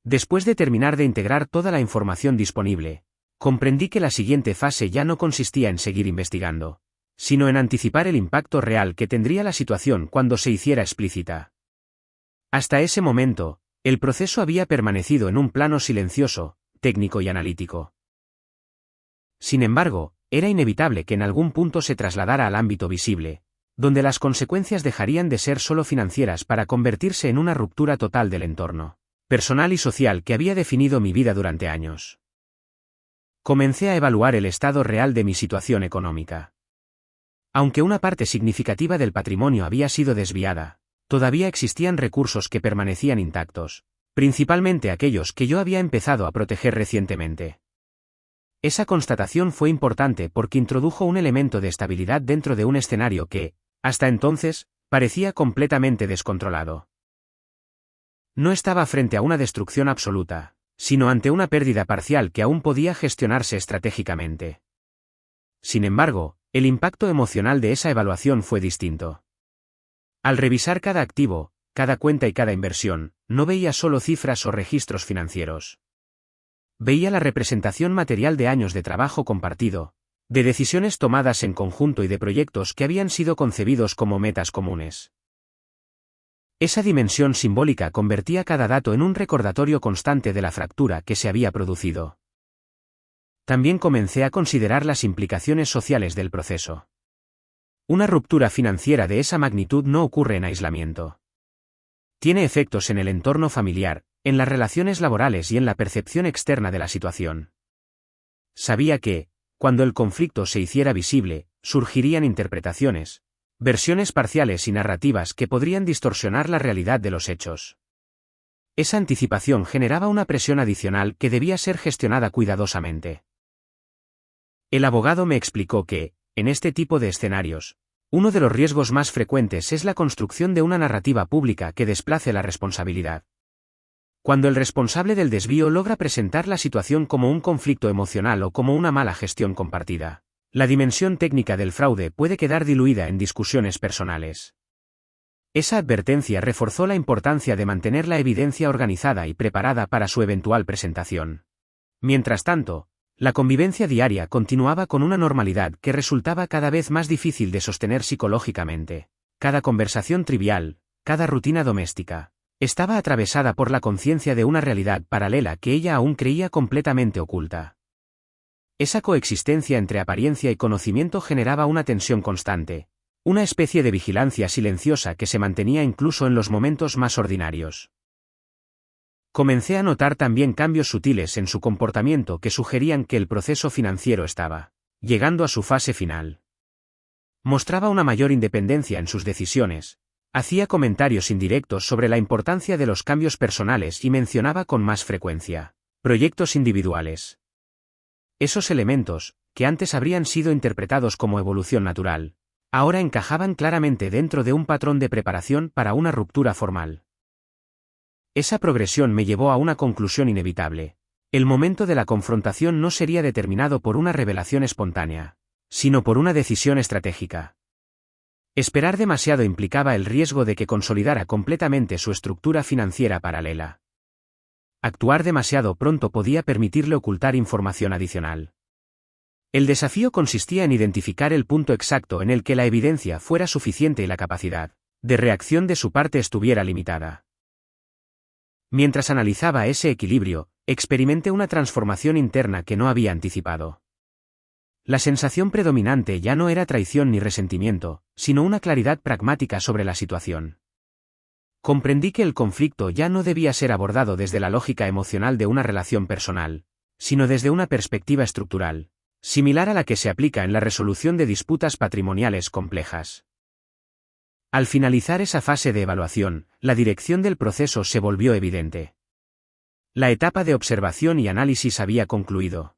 Después de terminar de integrar toda la información disponible, comprendí que la siguiente fase ya no consistía en seguir investigando, sino en anticipar el impacto real que tendría la situación cuando se hiciera explícita. Hasta ese momento, el proceso había permanecido en un plano silencioso, técnico y analítico. Sin embargo, era inevitable que en algún punto se trasladara al ámbito visible, donde las consecuencias dejarían de ser solo financieras para convertirse en una ruptura total del entorno personal y social que había definido mi vida durante años. Comencé a evaluar el estado real de mi situación económica. Aunque una parte significativa del patrimonio había sido desviada, todavía existían recursos que permanecían intactos, principalmente aquellos que yo había empezado a proteger recientemente. Esa constatación fue importante porque introdujo un elemento de estabilidad dentro de un escenario que, hasta entonces, parecía completamente descontrolado. No estaba frente a una destrucción absoluta, sino ante una pérdida parcial que aún podía gestionarse estratégicamente. Sin embargo, el impacto emocional de esa evaluación fue distinto. Al revisar cada activo, cada cuenta y cada inversión, no veía solo cifras o registros financieros. Veía la representación material de años de trabajo compartido, de decisiones tomadas en conjunto y de proyectos que habían sido concebidos como metas comunes. Esa dimensión simbólica convertía cada dato en un recordatorio constante de la fractura que se había producido. También comencé a considerar las implicaciones sociales del proceso. Una ruptura financiera de esa magnitud no ocurre en aislamiento. Tiene efectos en el entorno familiar, en las relaciones laborales y en la percepción externa de la situación. Sabía que, cuando el conflicto se hiciera visible, surgirían interpretaciones, versiones parciales y narrativas que podrían distorsionar la realidad de los hechos. Esa anticipación generaba una presión adicional que debía ser gestionada cuidadosamente. El abogado me explicó que, en este tipo de escenarios, uno de los riesgos más frecuentes es la construcción de una narrativa pública que desplace la responsabilidad. Cuando el responsable del desvío logra presentar la situación como un conflicto emocional o como una mala gestión compartida, la dimensión técnica del fraude puede quedar diluida en discusiones personales. Esa advertencia reforzó la importancia de mantener la evidencia organizada y preparada para su eventual presentación. Mientras tanto, la convivencia diaria continuaba con una normalidad que resultaba cada vez más difícil de sostener psicológicamente. Cada conversación trivial, cada rutina doméstica, estaba atravesada por la conciencia de una realidad paralela que ella aún creía completamente oculta. Esa coexistencia entre apariencia y conocimiento generaba una tensión constante, una especie de vigilancia silenciosa que se mantenía incluso en los momentos más ordinarios. Comencé a notar también cambios sutiles en su comportamiento que sugerían que el proceso financiero estaba llegando a su fase final. Mostraba una mayor independencia en sus decisiones, hacía comentarios indirectos sobre la importancia de los cambios personales y mencionaba con más frecuencia proyectos individuales. Esos elementos, que antes habrían sido interpretados como evolución natural, ahora encajaban claramente dentro de un patrón de preparación para una ruptura formal. Esa progresión me llevó a una conclusión inevitable. El momento de la confrontación no sería determinado por una revelación espontánea, sino por una decisión estratégica. Esperar demasiado implicaba el riesgo de que consolidara completamente su estructura financiera paralela. Actuar demasiado pronto podía permitirle ocultar información adicional. El desafío consistía en identificar el punto exacto en el que la evidencia fuera suficiente y la capacidad de reacción de su parte estuviera limitada. Mientras analizaba ese equilibrio, experimenté una transformación interna que no había anticipado. La sensación predominante ya no era traición ni resentimiento, sino una claridad pragmática sobre la situación. Comprendí que el conflicto ya no debía ser abordado desde la lógica emocional de una relación personal, sino desde una perspectiva estructural, similar a la que se aplica en la resolución de disputas patrimoniales complejas. Al finalizar esa fase de evaluación, la dirección del proceso se volvió evidente. La etapa de observación y análisis había concluido.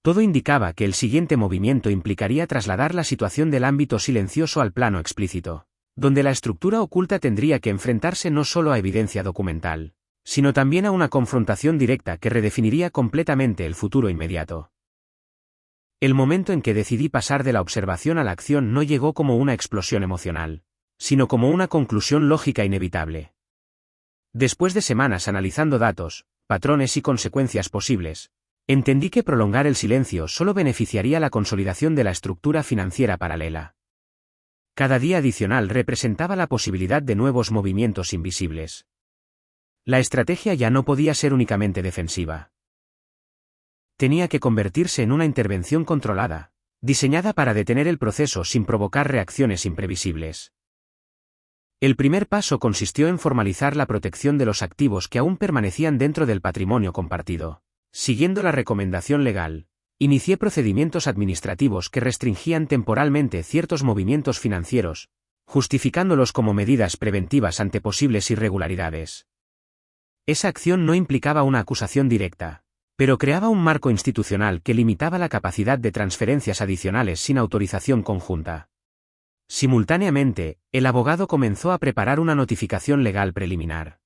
Todo indicaba que el siguiente movimiento implicaría trasladar la situación del ámbito silencioso al plano explícito, donde la estructura oculta tendría que enfrentarse no solo a evidencia documental, sino también a una confrontación directa que redefiniría completamente el futuro inmediato. El momento en que decidí pasar de la observación a la acción no llegó como una explosión emocional, sino como una conclusión lógica inevitable. Después de semanas analizando datos, patrones y consecuencias posibles, entendí que prolongar el silencio solo beneficiaría la consolidación de la estructura financiera paralela. Cada día adicional representaba la posibilidad de nuevos movimientos invisibles. La estrategia ya no podía ser únicamente defensiva. Tenía que convertirse en una intervención controlada, diseñada para detener el proceso sin provocar reacciones imprevisibles. El primer paso consistió en formalizar la protección de los activos que aún permanecían dentro del patrimonio compartido. Siguiendo la recomendación legal, inicié procedimientos administrativos que restringían temporalmente ciertos movimientos financieros, justificándolos como medidas preventivas ante posibles irregularidades. Esa acción no implicaba una acusación directa, pero creaba un marco institucional que limitaba la capacidad de transferencias adicionales sin autorización conjunta. Simultáneamente, el abogado comenzó a preparar una notificación legal preliminar.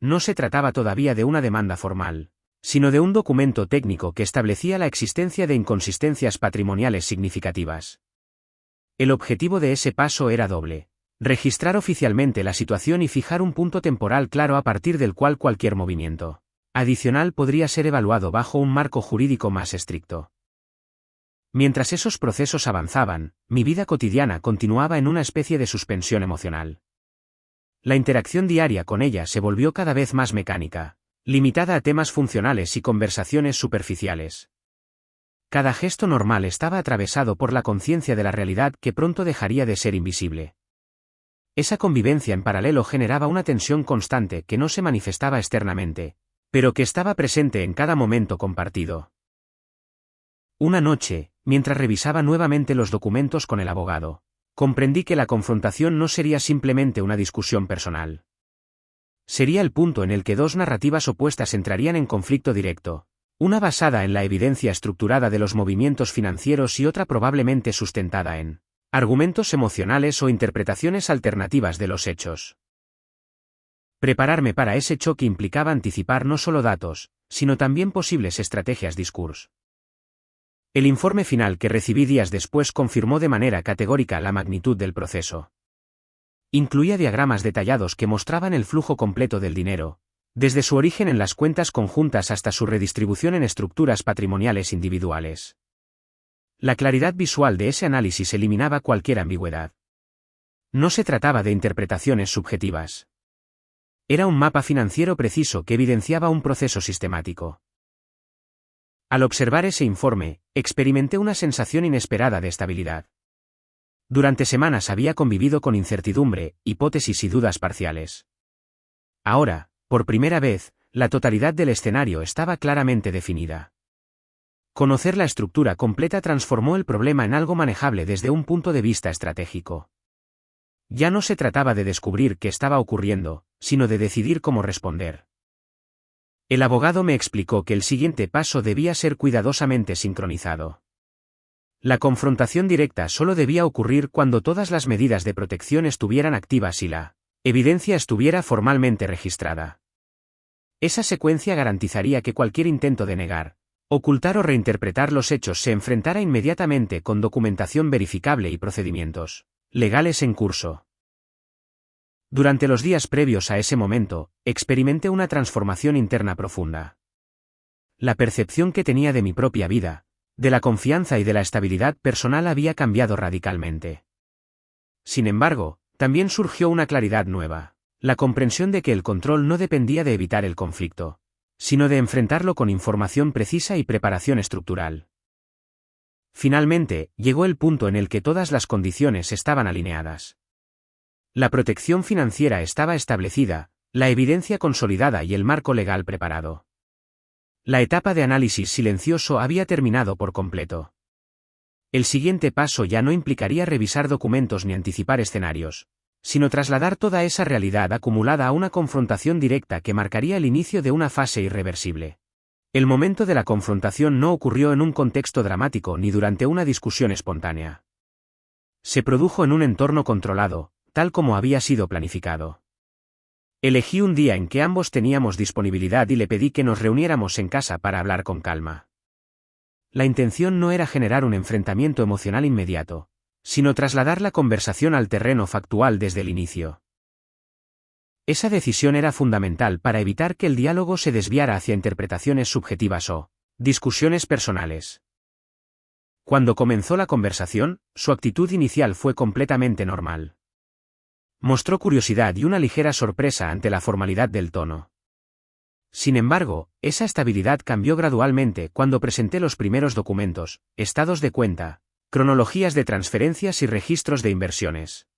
No se trataba todavía de una demanda formal, sino de un documento técnico que establecía la existencia de inconsistencias patrimoniales significativas. El objetivo de ese paso era doble: registrar oficialmente la situación y fijar un punto temporal claro a partir del cual cualquier movimiento adicional podría ser evaluado bajo un marco jurídico más estricto. Mientras esos procesos avanzaban, mi vida cotidiana continuaba en una especie de suspensión emocional. La interacción diaria con ella se volvió cada vez más mecánica, limitada a temas funcionales y conversaciones superficiales. Cada gesto normal estaba atravesado por la conciencia de la realidad que pronto dejaría de ser invisible. Esa convivencia en paralelo generaba una tensión constante que no se manifestaba externamente, pero que estaba presente en cada momento compartido. Una noche, mientras revisaba nuevamente los documentos con el abogado, comprendí que la confrontación no sería simplemente una discusión personal. Sería el punto en el que dos narrativas opuestas entrarían en conflicto directo, una basada en la evidencia estructurada de los movimientos financieros y otra probablemente sustentada en argumentos emocionales o interpretaciones alternativas de los hechos. Prepararme para ese choque implicaba anticipar no solo datos, sino también posibles estrategias discurso. El informe final que recibí días después confirmó de manera categórica la magnitud del proceso. Incluía diagramas detallados que mostraban el flujo completo del dinero, desde su origen en las cuentas conjuntas hasta su redistribución en estructuras patrimoniales individuales. La claridad visual de ese análisis eliminaba cualquier ambigüedad. No se trataba de interpretaciones subjetivas. Era un mapa financiero preciso que evidenciaba un proceso sistemático. Al observar ese informe, experimenté una sensación inesperada de estabilidad. Durante semanas había convivido con incertidumbre, hipótesis y dudas parciales. Ahora, por primera vez, la totalidad del escenario estaba claramente definida. Conocer la estructura completa transformó el problema en algo manejable desde un punto de vista estratégico. Ya no se trataba de descubrir qué estaba ocurriendo, sino de decidir cómo responder. El abogado me explicó que el siguiente paso debía ser cuidadosamente sincronizado. La confrontación directa solo debía ocurrir cuando todas las medidas de protección estuvieran activas y la evidencia estuviera formalmente registrada. Esa secuencia garantizaría que cualquier intento de negar, ocultar o reinterpretar los hechos se enfrentara inmediatamente con documentación verificable y procedimientos legales en curso. Durante los días previos a ese momento, experimenté una transformación interna profunda. La percepción que tenía de mi propia vida, de la confianza y de la estabilidad personal había cambiado radicalmente. Sin embargo, también surgió una claridad nueva, la comprensión de que el control no dependía de evitar el conflicto, sino de enfrentarlo con información precisa y preparación estructural. Finalmente, llegó el punto en el que todas las condiciones estaban alineadas. La protección financiera estaba establecida, la evidencia consolidada y el marco legal preparado. La etapa de análisis silencioso había terminado por completo. El siguiente paso ya no implicaría revisar documentos ni anticipar escenarios, sino trasladar toda esa realidad acumulada a una confrontación directa que marcaría el inicio de una fase irreversible. El momento de la confrontación no ocurrió en un contexto dramático ni durante una discusión espontánea. Se produjo en un entorno controlado, tal como había sido planificado. Elegí un día en que ambos teníamos disponibilidad y le pedí que nos reuniéramos en casa para hablar con calma. La intención no era generar un enfrentamiento emocional inmediato, sino trasladar la conversación al terreno factual desde el inicio. Esa decisión era fundamental para evitar que el diálogo se desviara hacia interpretaciones subjetivas o discusiones personales. Cuando comenzó la conversación, su actitud inicial fue completamente normal. Mostró curiosidad y una ligera sorpresa ante la formalidad del tono. Sin embargo, esa estabilidad cambió gradualmente cuando presenté los primeros documentos, estados de cuenta, cronologías de transferencias y registros de inversiones.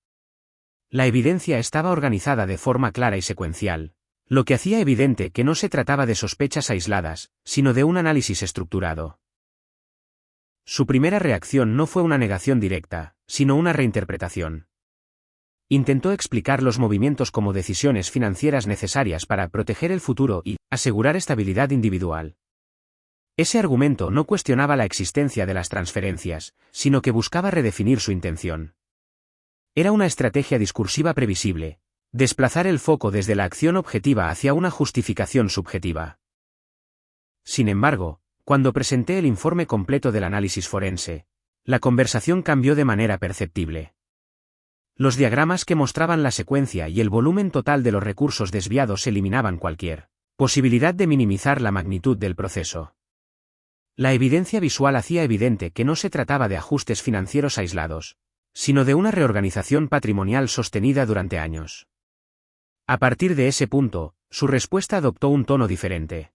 La evidencia estaba organizada de forma clara y secuencial, lo que hacía evidente que no se trataba de sospechas aisladas, sino de un análisis estructurado. Su primera reacción no fue una negación directa, sino una reinterpretación. Intentó explicar los movimientos como decisiones financieras necesarias para proteger el futuro y asegurar estabilidad individual. Ese argumento no cuestionaba la existencia de las transferencias, sino que buscaba redefinir su intención. Era una estrategia discursiva previsible, desplazar el foco desde la acción objetiva hacia una justificación subjetiva. Sin embargo, cuando presenté el informe completo del análisis forense, la conversación cambió de manera perceptible. Los diagramas que mostraban la secuencia y el volumen total de los recursos desviados eliminaban cualquier posibilidad de minimizar la magnitud del proceso. La evidencia visual hacía evidente que no se trataba de ajustes financieros aislados, sino de una reorganización patrimonial sostenida durante años. A partir de ese punto, su respuesta adoptó un tono diferente.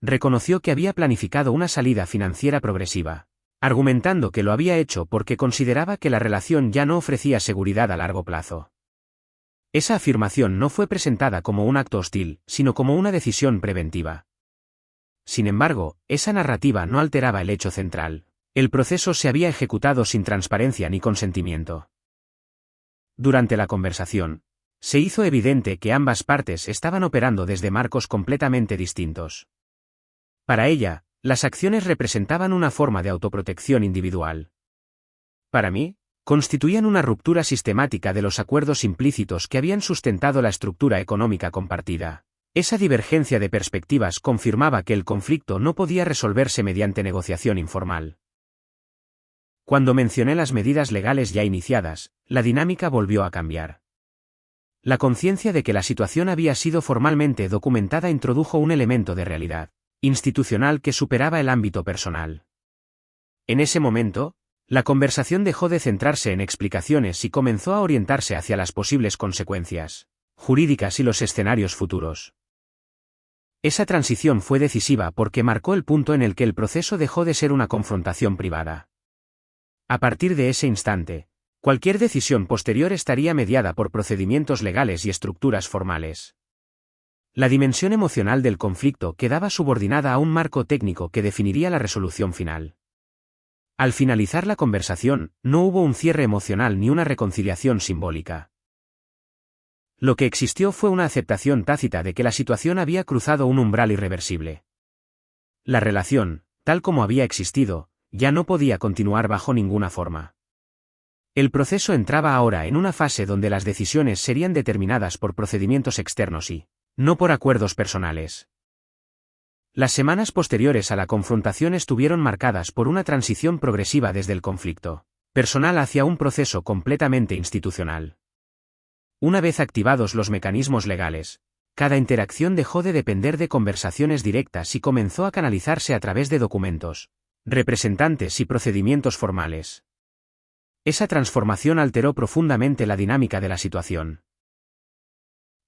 Reconoció que había planificado una salida financiera progresiva, argumentando que lo había hecho porque consideraba que la relación ya no ofrecía seguridad a largo plazo. Esa afirmación no fue presentada como un acto hostil, sino como una decisión preventiva. Sin embargo, esa narrativa no alteraba el hecho central: el proceso se había ejecutado sin transparencia ni consentimiento. Durante la conversación, Se hizo evidente que ambas partes estaban operando desde marcos completamente distintos. Para ella, las acciones representaban una forma de autoprotección individual. Para mí, constituían una ruptura sistemática de los acuerdos implícitos que habían sustentado la estructura económica compartida. Esa divergencia de perspectivas confirmaba que el conflicto no podía resolverse mediante negociación informal. Cuando mencioné las medidas legales ya iniciadas, la dinámica volvió a cambiar. La conciencia de que la situación había sido formalmente documentada introdujo un elemento de realidad institucional que superaba el ámbito personal. En ese momento, la conversación dejó de centrarse en explicaciones y comenzó a orientarse hacia las posibles consecuencias jurídicas y los escenarios futuros. Esa transición fue decisiva porque marcó el punto en el que el proceso dejó de ser una confrontación privada. A partir de ese instante, cualquier decisión posterior estaría mediada por procedimientos legales y estructuras formales. La dimensión emocional del conflicto quedaba subordinada a un marco técnico que definiría la resolución final. Al finalizar la conversación, no hubo un cierre emocional ni una reconciliación simbólica. Lo que existió fue una aceptación tácita de que la situación había cruzado un umbral irreversible. La relación, tal como había existido, ya no podía continuar bajo ninguna forma. El proceso entraba ahora en una fase donde las decisiones serían determinadas por procedimientos externos y no por acuerdos personales. Las semanas posteriores a la confrontación estuvieron marcadas por una transición progresiva desde el conflicto personal hacia un proceso completamente institucional. Una vez activados los mecanismos legales, cada interacción dejó de depender de conversaciones directas y comenzó a canalizarse a través de documentos, representantes y procedimientos formales. Esa transformación alteró profundamente la dinámica de la situación.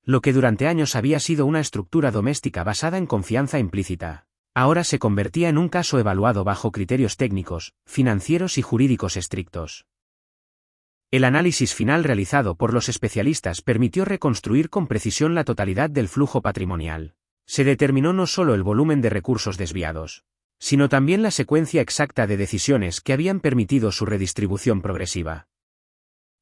Lo que durante años había sido una estructura doméstica basada en confianza implícita, ahora se convertía en un caso evaluado bajo criterios técnicos, financieros y jurídicos estrictos. El análisis final realizado por los especialistas permitió reconstruir con precisión la totalidad del flujo patrimonial. Se determinó no solo el volumen de recursos desviados, sino también la secuencia exacta de decisiones que habían permitido su redistribución progresiva.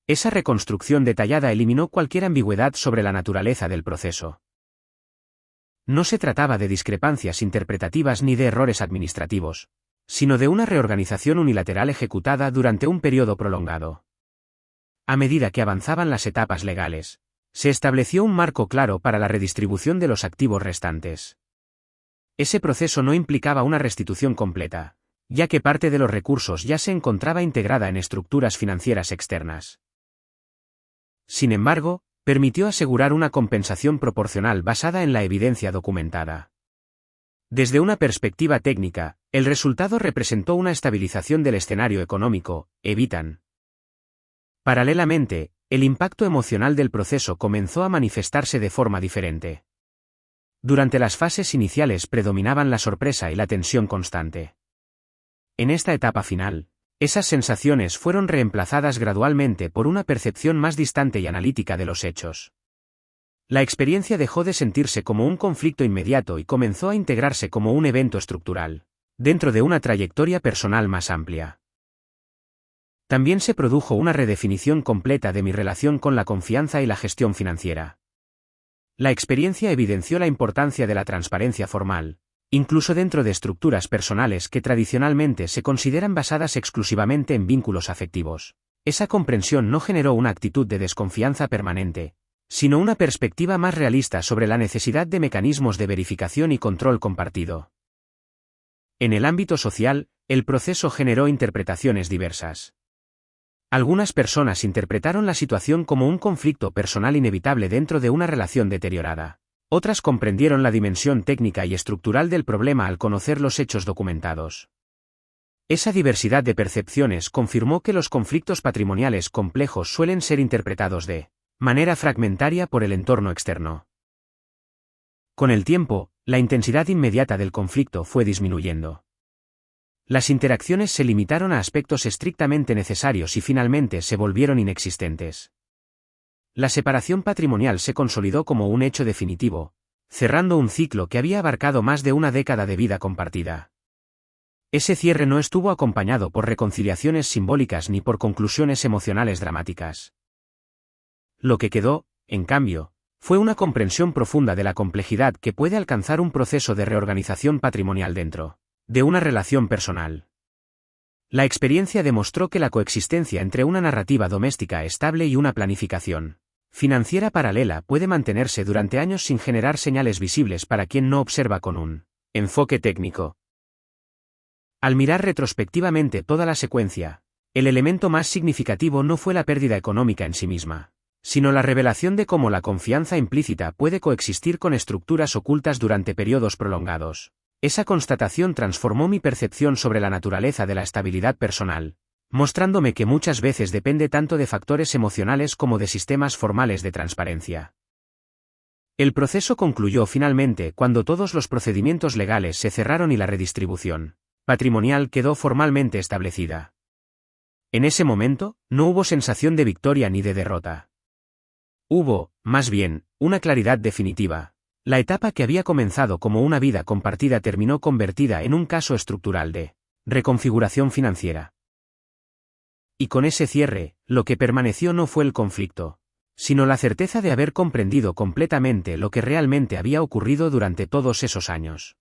Esa reconstrucción detallada eliminó cualquier ambigüedad sobre la naturaleza del proceso. No se trataba de discrepancias interpretativas ni de errores administrativos, sino de una reorganización unilateral ejecutada durante un periodo prolongado. A medida que avanzaban las etapas legales, se estableció un marco claro para la redistribución de los activos restantes. Ese proceso no implicaba una restitución completa, ya que parte de los recursos ya se encontraba integrada en estructuras financieras externas. Sin embargo, permitió asegurar una compensación proporcional basada en la evidencia documentada. Desde una perspectiva técnica, el resultado representó una estabilización del escenario económico, evitan. Paralelamente, el impacto emocional del proceso comenzó a manifestarse de forma diferente. Durante las fases iniciales predominaban la sorpresa y la tensión constante. En esta etapa final, esas sensaciones fueron reemplazadas gradualmente por una percepción más distante y analítica de los hechos. La experiencia dejó de sentirse como un conflicto inmediato y comenzó a integrarse como un evento estructural, dentro de una trayectoria personal más amplia. También se produjo una redefinición completa de mi relación con la confianza y la gestión financiera. La experiencia evidenció la importancia de la transparencia formal, incluso dentro de estructuras personales que tradicionalmente se consideran basadas exclusivamente en vínculos afectivos. Esa comprensión no generó una actitud de desconfianza permanente, sino una perspectiva más realista sobre la necesidad de mecanismos de verificación y control compartido. En el ámbito social, el proceso generó interpretaciones diversas. Algunas personas interpretaron la situación como un conflicto personal inevitable dentro de una relación deteriorada. Otras comprendieron la dimensión técnica y estructural del problema al conocer los hechos documentados. Esa diversidad de percepciones confirmó que los conflictos patrimoniales complejos suelen ser interpretados de manera fragmentaria por el entorno externo. Con el tiempo, la intensidad inmediata del conflicto fue disminuyendo. Las interacciones se limitaron a aspectos estrictamente necesarios y finalmente se volvieron inexistentes. La separación patrimonial se consolidó como un hecho definitivo, cerrando un ciclo que había abarcado más de una década de vida compartida. Ese cierre no estuvo acompañado por reconciliaciones simbólicas ni por conclusiones emocionales dramáticas. Lo que quedó, En cambio, fue una comprensión profunda de la complejidad que puede alcanzar un proceso de reorganización patrimonial dentro de una relación personal. La experiencia demostró que la coexistencia entre una narrativa doméstica estable y una planificación financiera paralela puede mantenerse durante años sin generar señales visibles para quien no observa con un enfoque técnico. Al mirar retrospectivamente toda la secuencia, el elemento más significativo no fue la pérdida económica en sí misma, sino la revelación de cómo la confianza implícita puede coexistir con estructuras ocultas durante periodos prolongados. Esa constatación transformó mi percepción sobre la naturaleza de la estabilidad personal, mostrándome que muchas veces depende tanto de factores emocionales como de sistemas formales de transparencia. El proceso concluyó finalmente cuando todos los procedimientos legales se cerraron y la redistribución patrimonial quedó formalmente establecida. En ese momento, no hubo sensación de victoria ni de derrota. Hubo, más bien, una claridad definitiva. La etapa que había comenzado como una vida compartida terminó convertida en un caso estructural de reconfiguración financiera. Y con ese cierre, lo que permaneció no fue el conflicto, sino la certeza de haber comprendido completamente lo que realmente había ocurrido durante todos esos años.